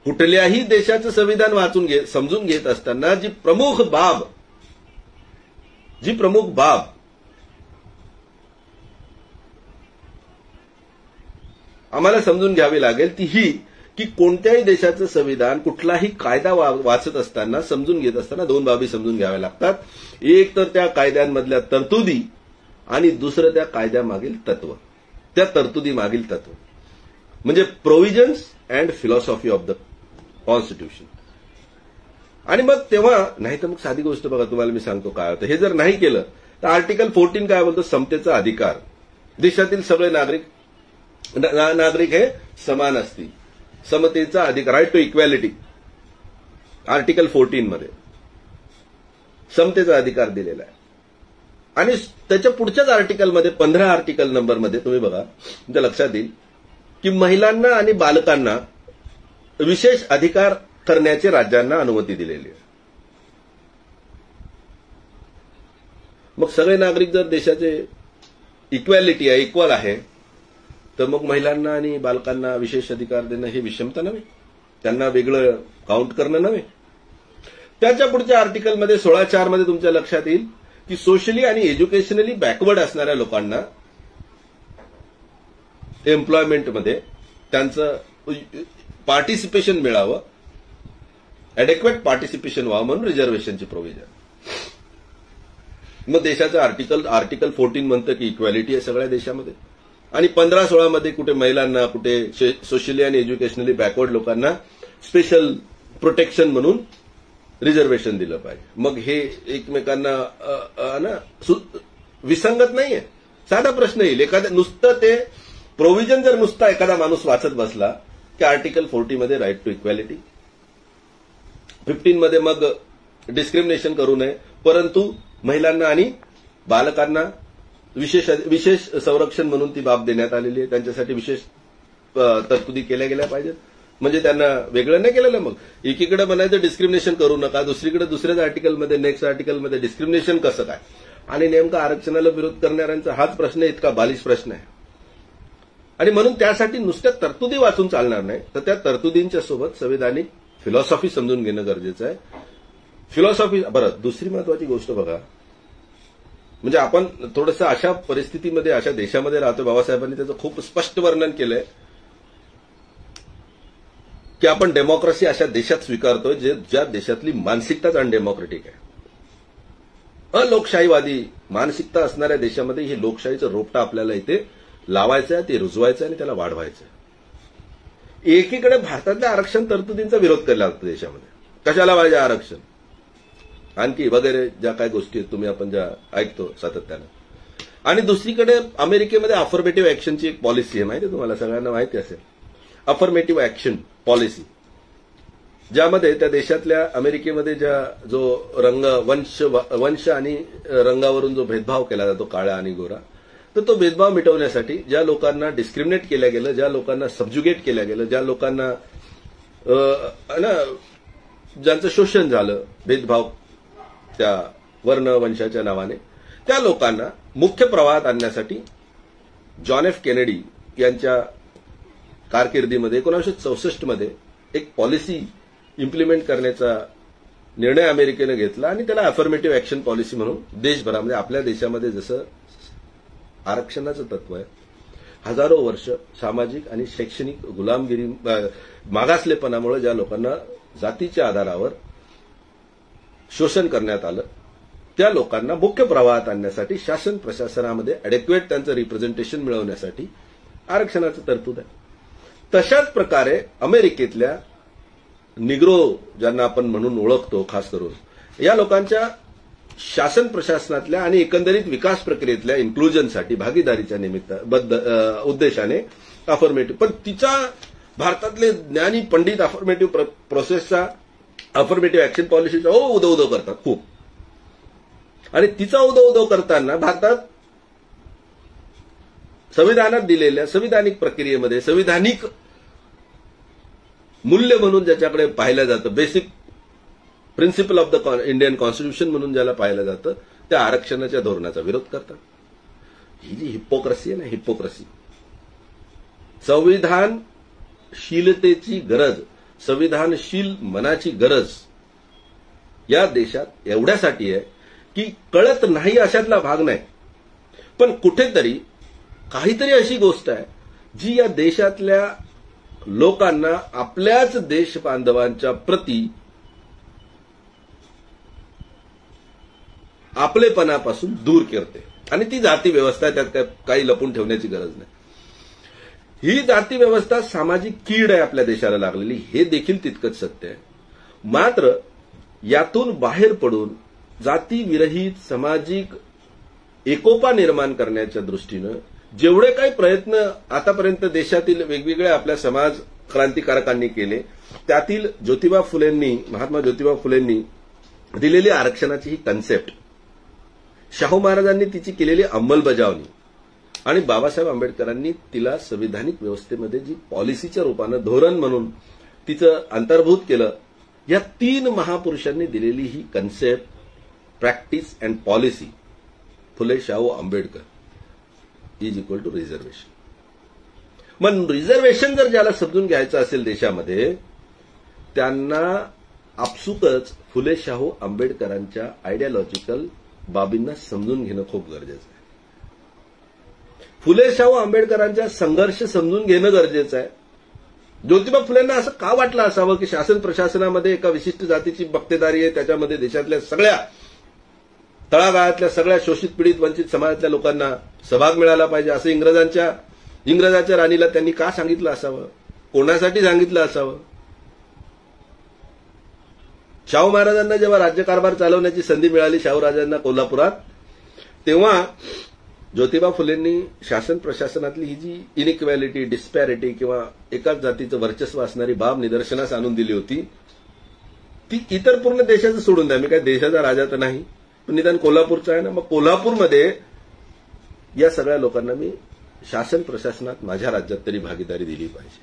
कुठल्याही देशाचं संविधान समजून घेत असताना जी प्रमुख बाब आम्हाला समजून घ्यावी लागेल ती ही की कोणत्याही देशाचं संविधान, कुठलाही कायदा वाचत असताना, समजून घेत असताना 2 बाबी समजून घ्याव्या लागतात. एक तर त्या कायद्यांमधल्या तरतुदी आणि दुसरं त्या कायद्यामागील तत्व, त्या तरतुदी मागील तत्व म्हणजे provisions and philosophy of the constitution. आणि मग तेव्हा नाही तर मग साधी गोष्ट बघा, तुम्हाला मी सांगतो काय होतं. हे जर नाही केलं तर आर्टिकल 14 काय बोलतो, समतेचा अधिकार, देशातील सगळे नागरिक हे समान असतील, समतेचा अधिकार, राईट टू इक्वॅलिटी. आर्टिकल 14 मध्ये समतेचा अधिकार दिलेला आहे. आणि त्याच्या पुढच्याच आर्टिकलमध्ये 15 आर्टिकल नंबरमध्ये तुम्ही बघा, तुमच्या लक्षात येईल की महिलांना आणि बालकांना विशेष अधिकार करण्याची राज्यांना अनुमती दिलेली आहे. मग सगळे नागरिक जर देशाचे इक्वॅलिटी आहे, इक्वल आहे, तर मग महिलांना आणि बालकांना विशेष अधिकार देणं हे विषमता नव्हे, त्यांना वेगळं काउंट करणं नव्हे. त्याच्या पुढच्या आर्टिकलमध्ये 16(4) मध्ये तुमच्या लक्षात येईल की सोशली आणि एज्युकेशनली बॅकवर्ड असणाऱ्या लोकांना एम्प्लॉयमेंटमध्ये त्यांचं पार्टिसिपेशन मिळावं, ॲडेक्वेट पार्टिसिपेशन व्हावं म्हणून रिझर्वेशनची प्रोव्हिजन. मग देशाचं आर्टिकल 14 म्हणतं की इक्वॅलिटी आहे सगळ्या देशामध्ये. आणि 15-16 मध्ये कुठे महिलांना, कुठे सोशली आणि एज्युकेशनली बॅकवर्ड लोकांना स्पेशल प्रोटेक्शन म्हणून रिझर्वेशन दिलं पाहिजे. मग हे एकमेकांना विसंगत नाहीये. साधा प्रश्न येईल. एखाद्या नुसतं ते प्रोव्हिजन जर नुसता एखादा माणूस वाचत बसला की आर्टिकल 40 मध्ये राईट टू इक्वॅलिटी, 15 मध्ये मग डिस्क्रिमिनेशन करू नये, परंतु महिलांना आणि बालकांना विशेष संरक्षण म्हणून ती बाब देण्यात आलेली आहे, त्यांच्यासाठी विशेष तरतुदी केल्या गेल्या पाहिजेत. म्हणजे त्यांना वेगळं नाही केलेलं. मग एकीकडे म्हणायचं डिस्क्रिमिनेशन करू नका, दुसरीकडे दुसऱ्याच आर्टिकलमध्ये, नेक्स्ट आर्टिकलमध्ये डिस्क्रिमिनेशन कसं काय? आणि नेमका आरक्षणाला विरोध करणाऱ्यांचा हाच प्रश्न इतका बालिश प्रश्न आहे. आणि म्हणून त्यासाठी नुसत्या तरतुदी वाचून चालणार नाही, तर त्या तरतुदींच्या सोबत संविधानिक फिलॉसॉफी समजून घेणं गरजेचं आहे. फिलॉसॉफी. बरं, दुसरी महत्वाची गोष्ट बघा, म्हणजे आपण थोडंसं अशा परिस्थितीमध्ये, अशा देशामध्ये राहतो, बाबासाहेबांनी त्याचं खूप स्पष्ट वर्णन केलंय की आपण डेमोक्रेसी अशा देशात स्वीकारतोय ज्या देशातली मानसिकताच अनडेमोक्रेटिक आहे. अलोकशाहीवादी मानसिकता असणाऱ्या देशामध्ये हे लोकशाहीचं रोपटं आपल्याला इथे लावायचं आहे, ते रुजवायचं आणि त्याला वाढवायचं आहे. एकीकडे भारतातल्या आरक्षण तरतुदींचा विरोध केला जातो देशामध्ये. कशाला पाहिजे आरक्षण, आणखी वगैरे ज्या काही गोष्टी आहेत तुम्ही आपण ज्या ऐकतो सातत्यानं. आणि दुसरीकडे अमेरिकेमध्ये अफर्मेटिव्ह ऍक्शनची एक पॉलिसी आहे, माहिती आहे तुम्हाला, सगळ्यांना माहिती असेल. अफर्मेटिव्ह ऍक्शन पॉलिसी, ज्यामध्ये त्या देशातल्या अमेरिकेमध्ये जो रंग वंश आणि रंगावरून जो भेदभाव केला जातो, काळा आणि गोरा, तर तो भेदभाव मिटवण्यासाठी ज्या लोकांना डिस्क्रिमिनेट केलं गेलं, ज्या लोकांना सबज्युगेट केलं गेलं, ज्या लोकांना ज्यांचं शोषण झालं भेदभाव त्या वर्ण वंशाच्या नावाने, त्या लोकांना मुख्य प्रवाहात आणण्यासाठी जॉन एफ केनेडी यांच्या कारकिर्दीमध्ये 1964 मध्ये एक पॉलिसी इम्प्लिमेंट करण्याचा निर्णय अमेरिकेनं घेतला आणि त्याला अफर्मेटिव्ह ऍक्शन पॉलिसी म्हणून देशभरामध्ये, आपल्या देशामध्ये जसं आरक्षणाचं तत्व आहे, हजारो वर्ष सामाजिक आणि शैक्षणिक गुलामगिरी, मागासलेपणामुळे ज्या लोकांना जातीच्या आधारावर शोषण करण्यात आलं, त्या लोकांना मुख्य प्रवाहात आणण्यासाठी, शासन प्रशासनामध्ये अॅडेक्वेट त्यांचं रिप्रेझेंटेशन मिळवण्यासाठी आरक्षणाचं तरतूद आहे. तशाच प्रकारे अमेरिकेतल्या निग्रो, ज्यांना आपण म्हणून ओळखतो खास करून, या लोकांच्या शासन प्रशासनातल्या आणि एकंदरीत विकास प्रक्रियेतल्या इन्क्लुजनसाठी, भागीदारीच्या उद्देशाने अफर्मेटिव्ह, पण तिचा भारतातले ज्ञानी पंडित अफर्मेटिव्ह प्रोसेसचा, अफर्मेटिव्ह ऍक्शन पॉलिसीचा उदो उदो करतात खूप. आणि तिचा उदो उदो करताना भारतात संविधानात दिलेल्या संविधानिक प्रक्रियेमध्ये, संविधानिक मूल्य म्हणून ज्याच्याकडे पाहिलं जातं, basic principle of the Indian constitution म्हणून ज्याला पाहिलं जातं, त्या आरक्षणाच्या धोरणाचा विरोध करतात. ही जी हिपोक्रसी आहे ना, हिपोक्रसी, संविधानशीलतेची गरज, संविधानशील मनाची गरज या देशात एवढ्यासाठी आहे की कळत नाही अशातला भाग नाही, पण कुठेतरी काहीतरी अशी गोष्ट आहे जी या देशातल्या लोकांना आपल्याच देश बांधवांच्या प्रती आपलेपणापासून दूर करते. आणि ती जाती व्यवस्था, त्यात काही लपून ठेवण्याची गरज नाही. ही जाती व्यवस्था सामाजिक कीड आहे आपल्या देशाला लागलेली, हे देखील तितकंच सत्य आहे. मात्र यातून बाहेर पडून जातीविरहित सामाजिक एकोपा निर्माण करण्याच्या दृष्टीनं जेवढे काही प्रयत्न आतापर्यंत देशातील वेगवेगळ्या आपल्या समाज क्रांतिकारकांनी केले, त्यातील महात्मा ज्योतिबा फुलेंनी दिलेली आरक्षणाची ही कन्सेप्ट, शाहू महाराजांनी तिची केलेली अंमलबजावणी आणि बाबासाहेब आंबेडकरांनी तिला संविधानिक व्यवस्थेमध्ये जी पॉलिसीच्या रूपानं धोरण म्हणून तिचं अंतर्भूत केलं, या 3 महापुरुषांनी दिलेली ही concept, practice and policy, Phule Shahu Ambedkar is equal to reservation. मग रिझर्वेशन जर ज्याला समजून घ्यायचं असेल देशामध्ये, त्यांना आपसुकच फुले शाहू आंबेडकरांच्या आयडियोलॉजिकल बाबींना समजून घेणं खूप गरजेचं आहे. फुले शाहू आंबेडकरांचा संघर्ष समजून घेणं गरजेचं आहे. ज्योतिबा फुलेंना असं का वाटलं असावं की शासन प्रशासनामध्ये एका विशिष्ट जातीची बक्तेदारी आहे, त्याच्यामध्ये देशातल्या सगळ्या तळागाळातल्या सगळ्या शोषित पीडित वंचित समाजातल्या लोकांना सहभाग मिळाला पाहिजे, असं इंग्रजांच्या इंग्रजाच्या राणीला त्यांनी का सांगितलं असावं, कोणासाठी सांगितलं असावं? शाहू महाराजांना जेव्हा राज्यकारभार चालवण्याची संधी मिळाली शाहूराजांना कोल्हापुरात, तेव्हा ज्योतिबा फुलेंनी शासन प्रशासनातली ही जी इनइक्वॅलिटी, डिस्पॅरिटी किंवा एकाच जातीचं वर्चस्व असणारी बाब निदर्शनास आणून दिली होती, ती इतर पूर्ण देशाचं सोडून द्या, मी काय देशाचा राजा तर नाही, पण निदान कोल्हापूरचा आहे ना, मग कोल्हापूरमध्ये या सगळ्या लोकांना मी शासन प्रशासनात माझ्या राज्यात तरी भागीदारी दिली पाहिजे.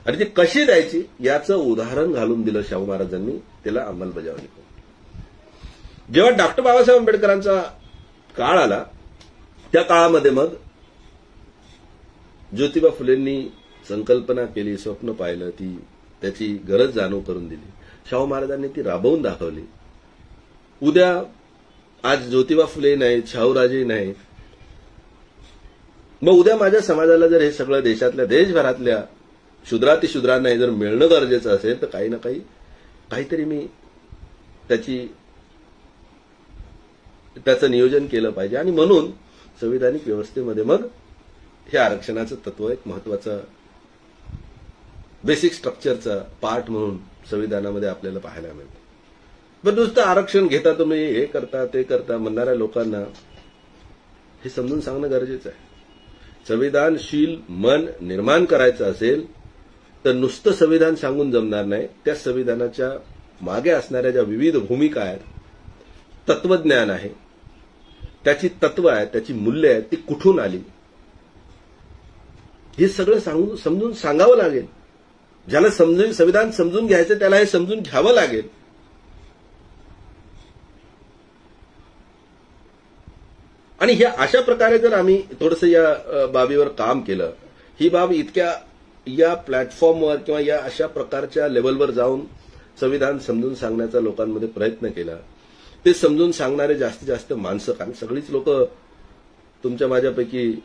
आणि ती कशी द्यायची याचं उदाहरण घालून दिलं शाहू महाराजांनी, त्याला अंमलबजावणी करून. जेव्हा डॉक्टर बाबासाहेब आंबेडकरांचा काळ आला, त्या काळामध्ये मग ज्योतिबा फुलेंनी संकल्पना केली, स्वप्न पाहिलं, ती त्याची गरज जाणीव करून दिली. शाहू महाराजांनी ती राबवून दाखवली. उद्या आज ज्योतिबा फुले नाहीत, शाहूराजे नाहीत, मग उद्या माझ्या समाजाला जर हे सगळं देशातल्या देशभरातल्या शूद्रातिशूद्रांना जर मिळणं गरजेचं असेल तर काही ना काहीतरी मी त्याचं नियोजन केलं पाहिजे. आणि म्हणून संविधानिक व्यवस्थेमध्ये मग हे आरक्षणाचं तत्व एक महत्वाचं बेसिक स्ट्रक्चरचा पार्ट म्हणून संविधानामध्ये आपल्याला पाहायला मिळतं. पण नुसतं आरक्षण घेता तुम्ही, हे करता ते करता म्हणणाऱ्या लोकांना हे समजून सांगणं गरजेचं आहे. संविधानशील मन निर्माण करायचं असेल तर नुसतं संविधान सांगून जमणार नाही. त्या संविधानाच्या मागे असणाऱ्या ज्या विविध भूमिका आहेत, तत्वज्ञान आहे, त्याची तत्व आहे, त्याची मूल्य आहेत, ती कुठून आली, हे सगळं समजून सांगावं लागेल. ज्याला संविधान समजून घ्यायचं त्याला हे समजून घ्यावं लागेल. आणि ह्या अशा प्रकारे जर आम्ही थोडंसं या बाबीवर काम केलं, ही बाब इतक्या या प्लॅटफॉर्मवर किंवा या अशा प्रकारच्या लेवलवर जाऊन संविधान समजून सांगण्याचा लोकांमध्ये प्रयत्न केला, ते समजून सांगणारे जास्तीत जास्त माणसं, कारण सगळीच लोक तुमच्या माझ्यापैकी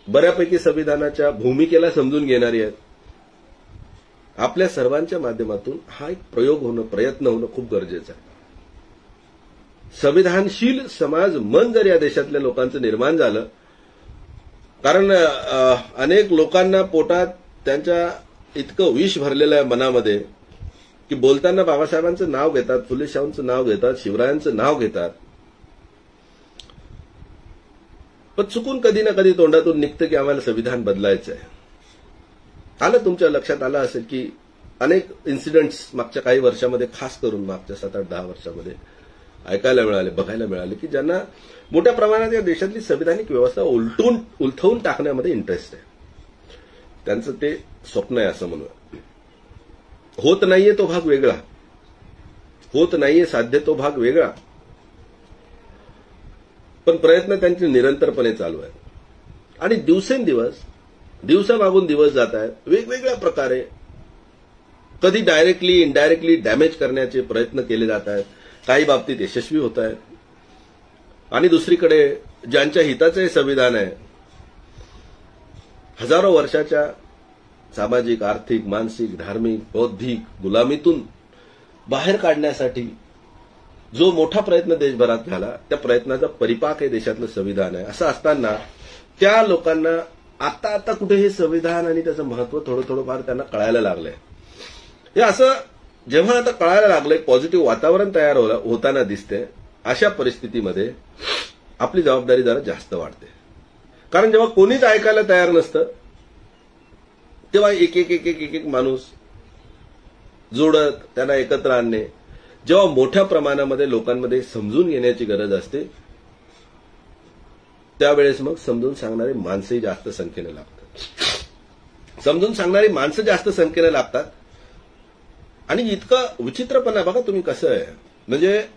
बऱ्यापैकी संविधानाच्या भूमिकेला समजून घेणारी आहेत. आपल्या सर्वांच्या माध्यमातून हा एक प्रयत्न होणं खूप गरजेचं आहे. संविधानशील समाज मन जर या देशातल्या लोकांचं निर्माण झालं, कारण अनेक लोकांना पोटात त्यांच्या इतकं विष भरलेलं आहे मनामध्ये की बोलताना बाबासाहेबांचं नाव घेतात, फुले शाहूंचं नाव घेतात, शिवरायांचं नाव घेतात, पण चुकून कधी ना कधी तोंडातून निघतं की आम्हाला संविधान बदलायचं आहे. आलं तुमच्या लक्षात आलं असेल की अनेक इन्सिडेंट्स मागच्या काही वर्षामध्ये, खास करून मागच्या 7-8-10 वर्षामध्ये ऐकायला मिळाले, बघायला मिळाले की ज्यांना मोठ्या प्रमाणात या देशातली संविधानिक व्यवस्था उलथवून टाकण्यामध्ये इंटरेस्ट आहे. त्यांचं ते स्वप्न आहे असं म्हणूया. होत नाहीये तो भाग वेगळा, होत नाहीये साध्य तो भाग वेगळा, पण प्रयत्न त्यांचे निरंतरपणे चालू आहेत. आणि दिवसामागून दिवस जात आहेत. वेगवेगळ्या प्रकारे कधी डायरेक्टली इनडायरेक्टली डॅमेज करण्याचे प्रयत्न केले जात आहेत. काही बाबतीत यशस्वी होत आहेत. आणि दुसरीकडे ज्यांच्या हिताचं हे संविधान आहे, हजारो वर्षाच्या सामाजिक, आर्थिक, मानसिक, धार्मिक, बौद्धिक गुलामीतून बाहेर काढण्यासाठी जो मोठा प्रयत्न देशभरात झाला, त्या प्रयत्नाचा परिपाक हे देशातलं संविधान आहे. असं असताना त्या लोकांना आता कुठे हे संविधान आणि त्याचं महत्व थोडंफार त्यांना कळायला लागलंय. हे असं जेव्हा आता कळायला लागलंय, पॉझिटिव्ह वातावरण तयार होताना दिसते, अशा परिस्थितीमध्ये आपली जबाबदारी जरा जास्त वाढते. कारण जेव्हा कोणीच ऐकायला तयार नसतं, तेव्हा एक माणूस जोडत त्यांना एकत्र आणणे, जेव्हा मोठ्या प्रमाणामध्ये लोकांमध्ये समजून घेण्याची गरज असते, त्यावेळेस मग समजून सांगणारी माणसंही जास्त संख्येने लागतात. आणि इतका विचित्रपणा बघा तुम्ही कसं आहे. म्हणजे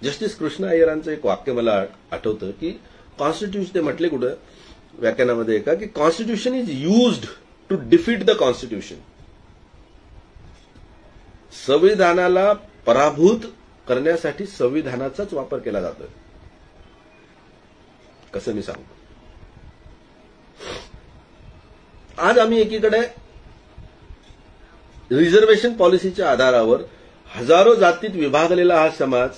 जस्टिस कृष्ण अय्यरांचं एक वाक्य मला आठवतं की कॉन्स्टिट्यूशन, ते म्हटले कुठं व्याख्यानामध्ये का की constitution is used to defeat the constitution. संविधानाला पराभूत करण्यासाठी संविधानाचाच वापर केला जातोय. कसं मी सांगतो. आज आम्ही एकीकडे रिझर्वेशन पॉलिसीच्या आधारावर हजारो जातीत विभागलेला हा समाज,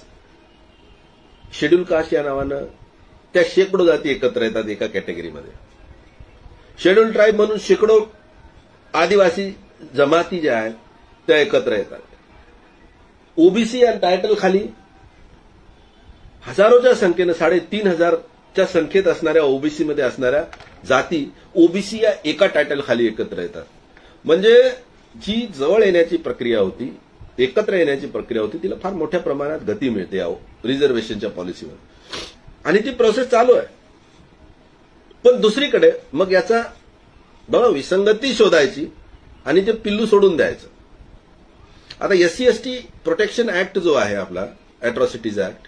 शेड्यूल कास्ट या नावानं त्या शेकडो जाती एकत्र येतात एका कॅटेगरीमध्ये. शेड्यूल ट्राईब म्हणून शेकडो आदिवासी जमाती ज्या आहेत त्या एकत्र येतात. ओबीसी या टायटल खाली हजारोच्या संख्येनं 3,500च्या संख्येत असणाऱ्या ओबीसीमध्ये असणाऱ्या जाती ओबीसी या एका टायटल खाली एकत्र येतात. म्हणजे जी जवळ येण्याची प्रक्रिया होती, एकत्र येण्याची प्रक्रिया होती, तिला फार मोठ्या प्रमाणात गती मिळते या रिझर्वेशनच्या पॉलिसीवर आणि ती प्रोसेस चालू आहे. पण दुसरीकडे मग याचा बघा विसंगती शोधायची आणि ते पिल्लू सोडून द्यायचं. आता SC/ST प्रोटेक्शन ऍक्ट जो आहे आपला अॅट्रॉसिटीज ऍक्ट,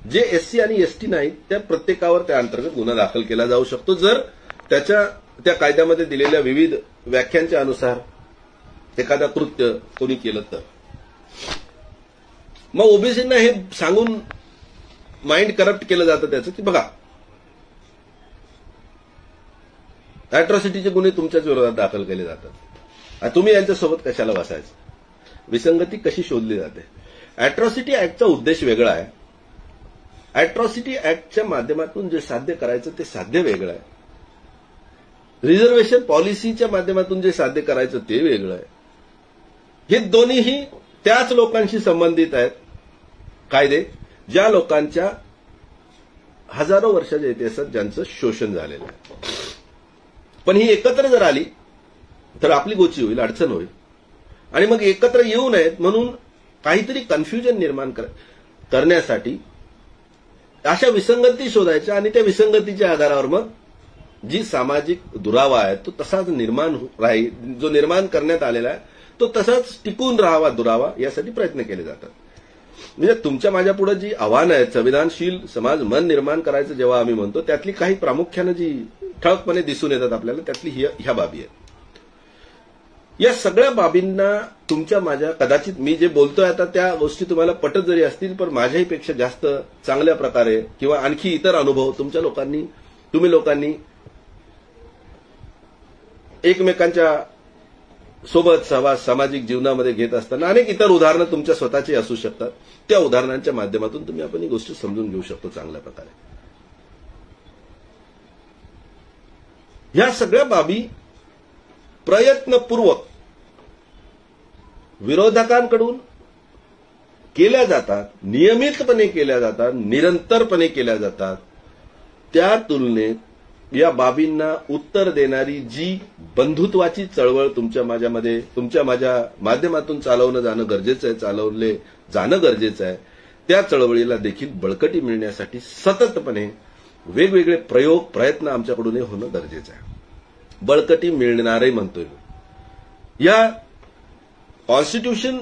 जे SC आणि ST नाहीत त्या प्रत्येकावर त्या अंतर्गत गुन्हा दाखल केला जाऊ शकतो जर त्या कायद्यामध्ये दिलेल्या विविध व्याख्यांच्या अनुसार एखादा कृत्य कोणी केलं तर. मग ओबीसींना हे सांगून माइंड करप्ट केलं जातं त्याचं की बघा अॅट्रॉसिटीचे गुन्हे तुमच्याच विरोधात दाखल केले जातात, तुम्ही यांच्यासोबत कशाला बसायचं. विसंगती कशी शोधली जाते. अॅट्रॉसिटी ऍक्टचा उद्देश वेगळा आहे. अॅट्रॉसिटी ऍक्टच्या माध्यमातून जे साध्य करायचं ते साध्य वेगळं आहे. रिझर्वेशन पॉलिसीच्या माध्यमातून जे साध्य करायचं ते वेगळं आहे. हे दोन्हीही त्याच लोकांशी संबंधित आहेत कायदे ज्या लोकांच्या हजारो वर्षाच्या इतिहासात ज्यांचं शोषण झालेलं आहे. पण ही एकत्र जर आली तर आपली गोची होईल, अडचण होईल. आणि मग एकत्र येऊ नयेत म्हणून काहीतरी कन्फ्युजन निर्माण करण्यासाठी अशा विसंगती शोधायच्या आणि त्या विसंगतीच्या आधारावर मग जी सामाजिक दुरावा आहे तो तसाच निर्माण राहील, जो निर्माण करण्यात आलेला आहे तो तसाच टिकून राहावा दुरावा, यासाठी प्रयत्न केले जातात. म्हणजे तुमच्या माझ्या पुढे जी आव्हानं आहेत संवेदनशील समाज मन निर्माण करायचं जेव्हा आम्ही म्हणतो त्यातली काही प्रामुख्यानं जी ठळकपणे दिसून येतात आपल्याला त्यातली ह्या बाबी आहेत. या सगळ्या बाबींना तुमच्या माझ्या कदाचित मी जे बोलतोय आता त्या गोष्टी तुम्हाला पटत जरी असतील पण माझ्याही पेक्षा जास्त चांगल्या प्रकारे किंवा आणखी इतर अनुभव तुम्ही लोकांनी एकमेकांच्या सोबत सहवास सामाजिक जीवनामध्ये घेत असताना अनेक इतर उदाहरणं तुमच्या स्वतःची असू शकतात. त्या उदाहरणांच्या माध्यमातून तुम्ही आपण ही गोष्ट समजून घेऊ शकतो चांगल्या प्रकारे. ह्या सगळ्या बाबी प्रयत्नपूर्वक विरोधकांकडून केल्या जातात, नियमितपणे केल्या जातात, निरंतरपणे केल्या जातात. त्या तुलनेत या बाबींना उत्तर देणारी जी बंधुत्वाची चळवळ तुमच्या माझ्या माध्यमातून चालवलं जाणं गरजेचं आहे, त्या चळवळीला देखील बळकटी मिळण्यासाठी सततपणे वेगवेगळे प्रयत्न आमच्याकडून होणं गरजेचं आहे. बळकटी मिळणारे म्हणतोय या कॉन्स्टिट्यूशन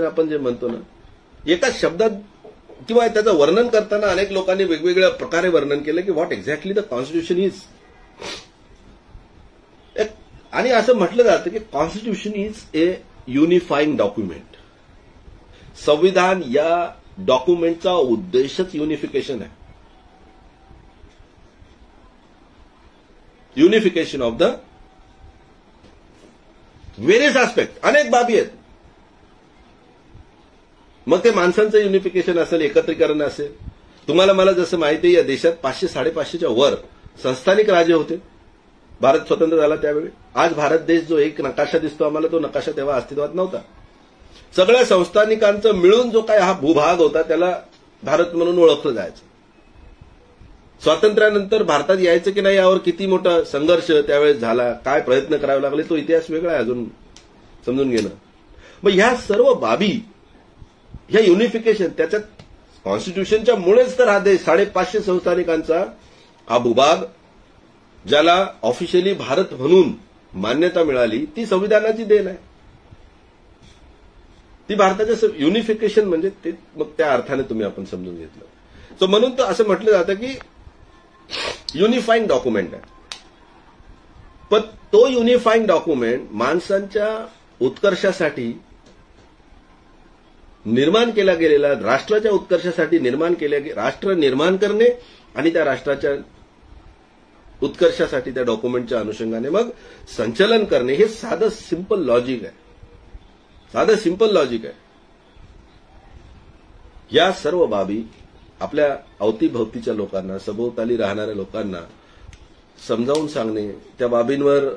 आपण जे म्हणतो ना, एका शब्दात किंवा त्याचं वर्णन करताना अनेक लोकांनी वेगवेगळ्या प्रकारे वर्णन केलं की what exactly the constitution is. आणि असं म्हटलं जातं की कॉन्स्टिट्यूशन इज ए युनिफाईंग डॉक्युमेंट. संविधान या डॉक्युमेंटचा उद्देशच युनिफिकेशन आहे. Unification of the various aspect. अनेक बाबी आहेत. मग ते माणसांचं युनिफिकेशन असेल, एकत्रीकरण असेल. तुम्हाला मला जसं माहिती आहे या देशात 500-550च्या वर संस्थानिक राज्य होते. भारत स्वतंत्र झाला त्यावेळी. आज भारत देश जो एक नकाशा दिसतो आम्हाला तो नकाशा तेव्हा अस्तित्वात नव्हता. सगळ्या संस्थानिकांचं मिळून जो काय हा भूभाग होता त्याला भारत म्हणून ओळखलं जायचं. स्वातंत्र्यानंतर भारतात यायचं की नाही यावर किती मोठा संघर्ष त्यावेळेस झाला, काय प्रयत्न करावे लागले तो इतिहास वेगळा आहे अजून समजून घेणं. मग ह्या सर्व बाबी ह्या युनिफिकेशन त्याच्यात कॉन्स्टिट्यूशनच्या मुळेच तर हा देश 550 संस्थानिकांचा हा भूभाग ज्याला ऑफिशियली भारत म्हणून मान्यता मिळाली ती संविधानाची देण आहे. ती भारताचं युनिफिकेशन म्हणजे ते मग त्या अर्थाने तुम्ही आपण समजून घेतलं. सो म्हणून तर असं म्हटलं जातं की युनिफाईंग डॉक्युमेंट आहे. पण तो युनिफाईंग डॉक्युमेंट माणसांच्या उत्कर्षासाठी निर्माण केला गेलेला, राष्ट्राच्या उत्कर्षासाठी राष्ट्र निर्माण करणे आणि त्या राष्ट्राच्या उत्कर्षासाठी त्या डॉक्युमेंटच्या अनुषंगाने मग संचलन करणे हे साधं सिंपल लॉजिक आहे. या सर्व बाबी आपल्या अवतीभवतीच्या लोकांना, सभोवताली राहणाऱ्या लोकांना समजावून सांगणे, त्या बाबींवर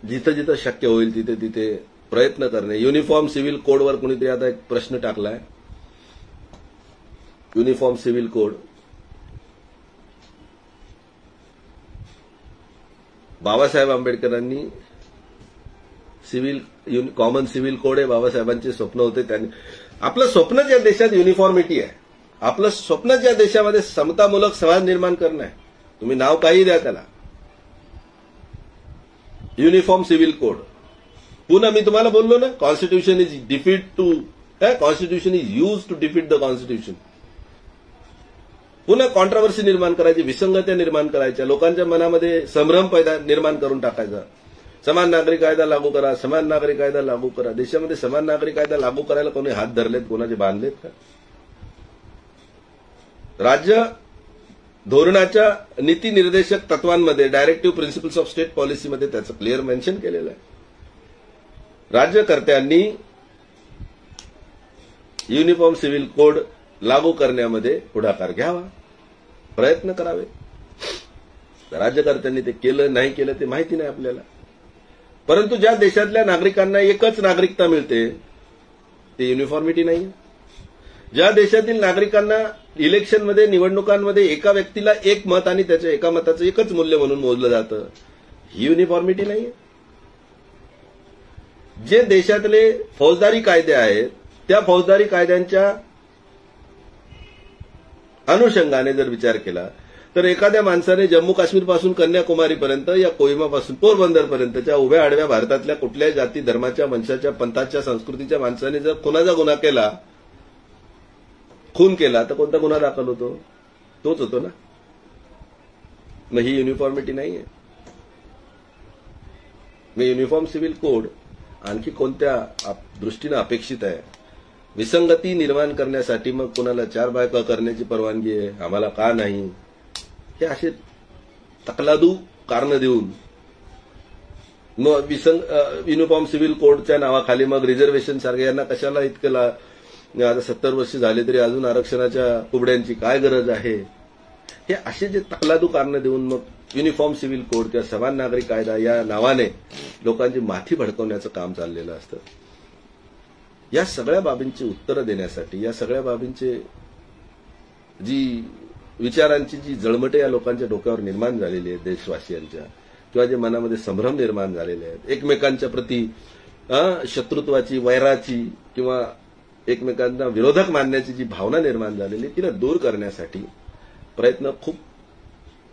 जिथं जिथं शक्य होईल तिथे तिथे प्रयत्न करणे. युनिफॉर्म सिव्हिल कोडवर कोणीतरी आता एक प्रश्न टाकलाय. युनिफॉर्म सिव्हिल कोड, बाबासाहेब आंबेडकरांनी कॉमन सिव्हिल कोड आहे, बाबासाहेबांचे स्वप्न होते. त्यांनी आपलं स्वप्नच या देशात युनिफॉर्मिटी आहे. आपलं स्वप्नच या देशामध्ये समतामूलक समाज निर्माण करणं आहे. तुम्ही नाव काही द्या त्याला, युनिफॉर्म सिव्हिल कोड. पुन्हा मी तुम्हाला बोललो ना, constitution is constitution is use to defeat the constitution. पुन्हा कॉन्ट्रोवर्सी निर्माण करायची, विसंगत्या निर्माण करायच्या, लोकांच्या मनामध्ये संभ्रम निर्माण करून टाकायचा. समान नागरी कायदा लागू करा, समान नागरी कायदा लागू करा. देशामध्ये समान नागरी कायदा लागू करायला कोणी हात धरलेत, कोणाचे बांधलेत का? राज्य धोरणाच्या नीती निर्देशक तत्वांमध्ये, डायरेक्टिव्ह प्रिन्सिपल्स ऑफ स्टेट पॉलिसीमध्ये त्याचं क्लिअर मेन्शन केलेलं आहे. राज्यकर्त्यांनी युनिफॉर्म सिव्हिल कोड लागू करण्यामध्ये पुढाकार घ्यावा, प्रयत्न करावे. राज्यकर्त्यांनी ते केलं नाही केलं ते माहिती नाही आपल्याला. परंतु ज्या देशातल्या नागरिकांना एकच नागरिकता मिळते ते युनिफॉर्मिटी नाही. ज्या देशातील नागरिकांना इलेक्शनमध्ये, निवडणुकांमध्ये एका व्यक्तीला एक मत आणि त्याच्या एका मताचं एकच मूल्य म्हणून मोजलं जातं, ही युनिफॉर्मिटी नाही. जे देशातले फौजदारी कायदे आहेत त्या फौजदारी कायद्यांच्या अनुषंगाने जर विचार केला तर एखाद्या माणसाने जम्मू काश्मीरपासून कन्याकुमारीपर्यंत या कोहिमापासून पोरबंदरपर्यंतच्या उभ्या आडव्या भारतातल्या कुठल्याही जाती, धर्माच्या, वंशाच्या, पंथाच्या, संस्कृतीच्या माणसाने जर खुनाचा गुन्हा केला, खून केला, तर कोणता गुन्हा दाखल होतो? तोच होतो ना. मग ही युनिफॉर्मिटी नाहीये. मग युनिफॉर्म सिव्हिल कोड आणखी कोणत्या दृष्टीनं अपेक्षित आहे? विसंगती निर्माण करण्यासाठी मग कोणाला 4 बायका करण्याची परवानगी आहे, आम्हाला का नाही? हे असे तकलादू कारण देऊन मग युनिफॉर्म सिव्हिल कोडच्या नावाखाली मग रिझर्वेशन सारखे यांना कशाला इतकं आता 70 वर्ष झाले तरी अजून आरक्षणाच्या कुबड्यांची काय गरज आहे? हे असे जे तकलादू कारण देऊन मग युनिफॉर्म सिव्हिल कोड किंवा समान नागरिक कायदा या नावाने लोकांची माथी भडकवण्याचं काम चाललेलं असतं. या सगळ्या बाबींची उत्तरं देण्यासाठी, या सगळ्या बाबींचे जी विचारांची जी जळमटे या लोकांच्या डोक्यावर निर्माण झालेली आहे, देशवासियांच्या, किंवा जे मनामध्ये संभ्रम निर्माण झालेले आहेत, एकमेकांच्या प्रती शत्रुत्वाची, वैराची किंवा एकमेकांना विरोधक मानण्याची जी भावना निर्माण झालेली, तिला दूर करण्यासाठी प्रयत्न खूप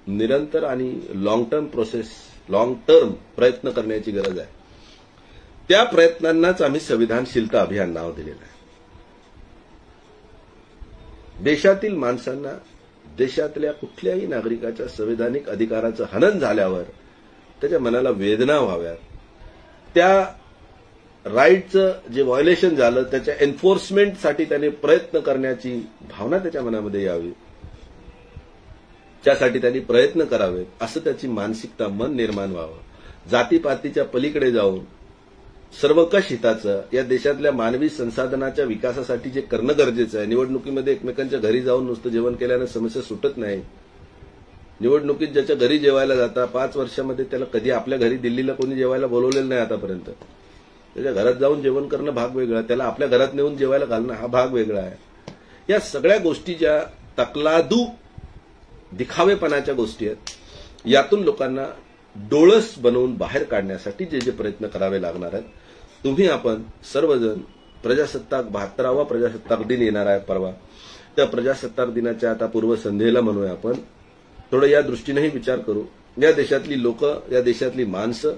निरंतर आणि लॉंग टर्म प्रयत्न करण्याची गरज आहे. त्या प्रयत्नांनाच आम्ही संविधानशीलता अभियान नाव दिलेलं आहे. देशातील माणसांना, देशातल्या कुठल्याही नागरिकाच्या संवैधानिक अधिकाराचं हनन झाल्यावर त्याच्या मनाला वेदना व्हाव्यात, त्या राईटचं जे व्हायोलेशन झालं त्याच्या एन्फोर्समेंटसाठी त्याने प्रयत्न करण्याची भावना त्याच्या मनामध्ये यावी, त्यासाठी त्यांनी प्रयत्न करावेत, असं त्याची मानसिकता, मन निर्माण व्हावं. जातीपातीच्या पलीकडे जाऊन सर्वकष हिताचं, या देशातल्या मानवी संसाधनाच्या विकासासाठी जे करणं गरजेचं आहे. निवडणुकीमध्ये एकमेकांच्या घरी जाऊन नुसतं जेवण केल्यानं समस्या सुटत नाही. निवडणुकीत ज्याच्या घरी जेवायला जाता 5 वर्षामध्ये त्याला कधी आपल्या घरी दिल्लीला कोणी जेवायला बोलवलेलं नाही आतापर्यंत. त्याच्या घरात जाऊन जेवण करणं भाग वेगळा, त्याला आपल्या घरात नेऊन जेवायला घालणं हा भाग वेगळा आहे. या सगळ्या गोष्टी ज्या तकलादू दिखावेपणाच्या गोष्टी आहेत, यातून लोकांना डोळस बनवून बाहेर काढण्यासाठी जे जे प्रयत्न करावे लागणार आहेत, तुम्ही आपण सर्वजण 72वा प्रजासत्ताक दिन येणार आहे परवा, त्या प्रजासत्ताक दिनाच्या आता पूर्वसंध्येला म्हणूया आपण, थोडं या दृष्टीनेही विचार करू. या देशातली लोक, या देशातली माणसं,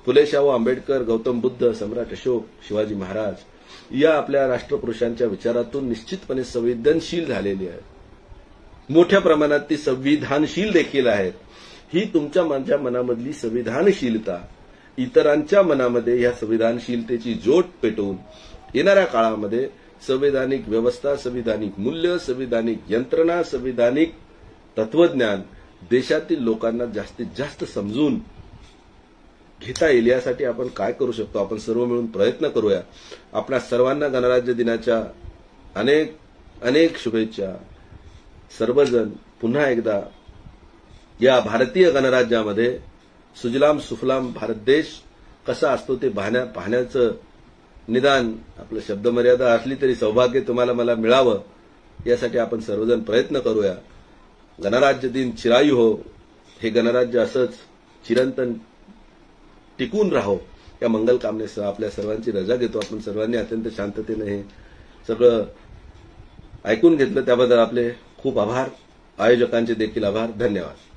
फुले शाहू आंबेडकर, गौतम बुद्ध, सम्राट अशोक, शिवाजी महाराज या आपल्या राष्ट्रपुरुषांच्या विचारातून निश्चितपणे संवेदनशील झालेली आहेत. मोठ्या प्रमाणात ती संविधानशील देखील आहेत. ही तुमच्या माझ्या मनामधली संविधानशीलता इतरांच्या मनामध्ये या संविधानशीलतेची जोड पेटवून येणाऱ्या काळामध्ये संवैधानिक व्यवस्था, संविधानिक मूल्य, संविधानिक यंत्रणा, संविधानिक तत्वज्ञान देशातील लोकांना जास्तीत जास्त समजून घेता येईल, यासाठी आपण काय करू शकतो, आपण सर्व मिळून प्रयत्न करूया. आपल्या सर्वांना गणराज्य दिनाच्या अनेक अनेक शुभेच्छा. सर्वजण पुन्हा एकदा या भारतीय गणराज्यामध्ये सुजलाम सुफलाम भारत देश कसा असतो ते पाहण्याचं निदान आपलं शब्दमर्यादा असली तरी सौभाग्य तुम्हाला मला मिळावं यासाठी आपण सर्वजण प्रयत्न करूया. गणराज्य दिन चिरायू हो. हे गणराज्य असंच चिरंतन टिकून राहो या मंगल कामनेसह आपल्या सर्वांची रजा घेतो. आपण सर्वांनी अत्यंत शांततेने हे सगळं ऐकून घेतलं त्याबद्दल आपले खूप आभार. आयोजकांचे देखील आभार. धन्यवाद.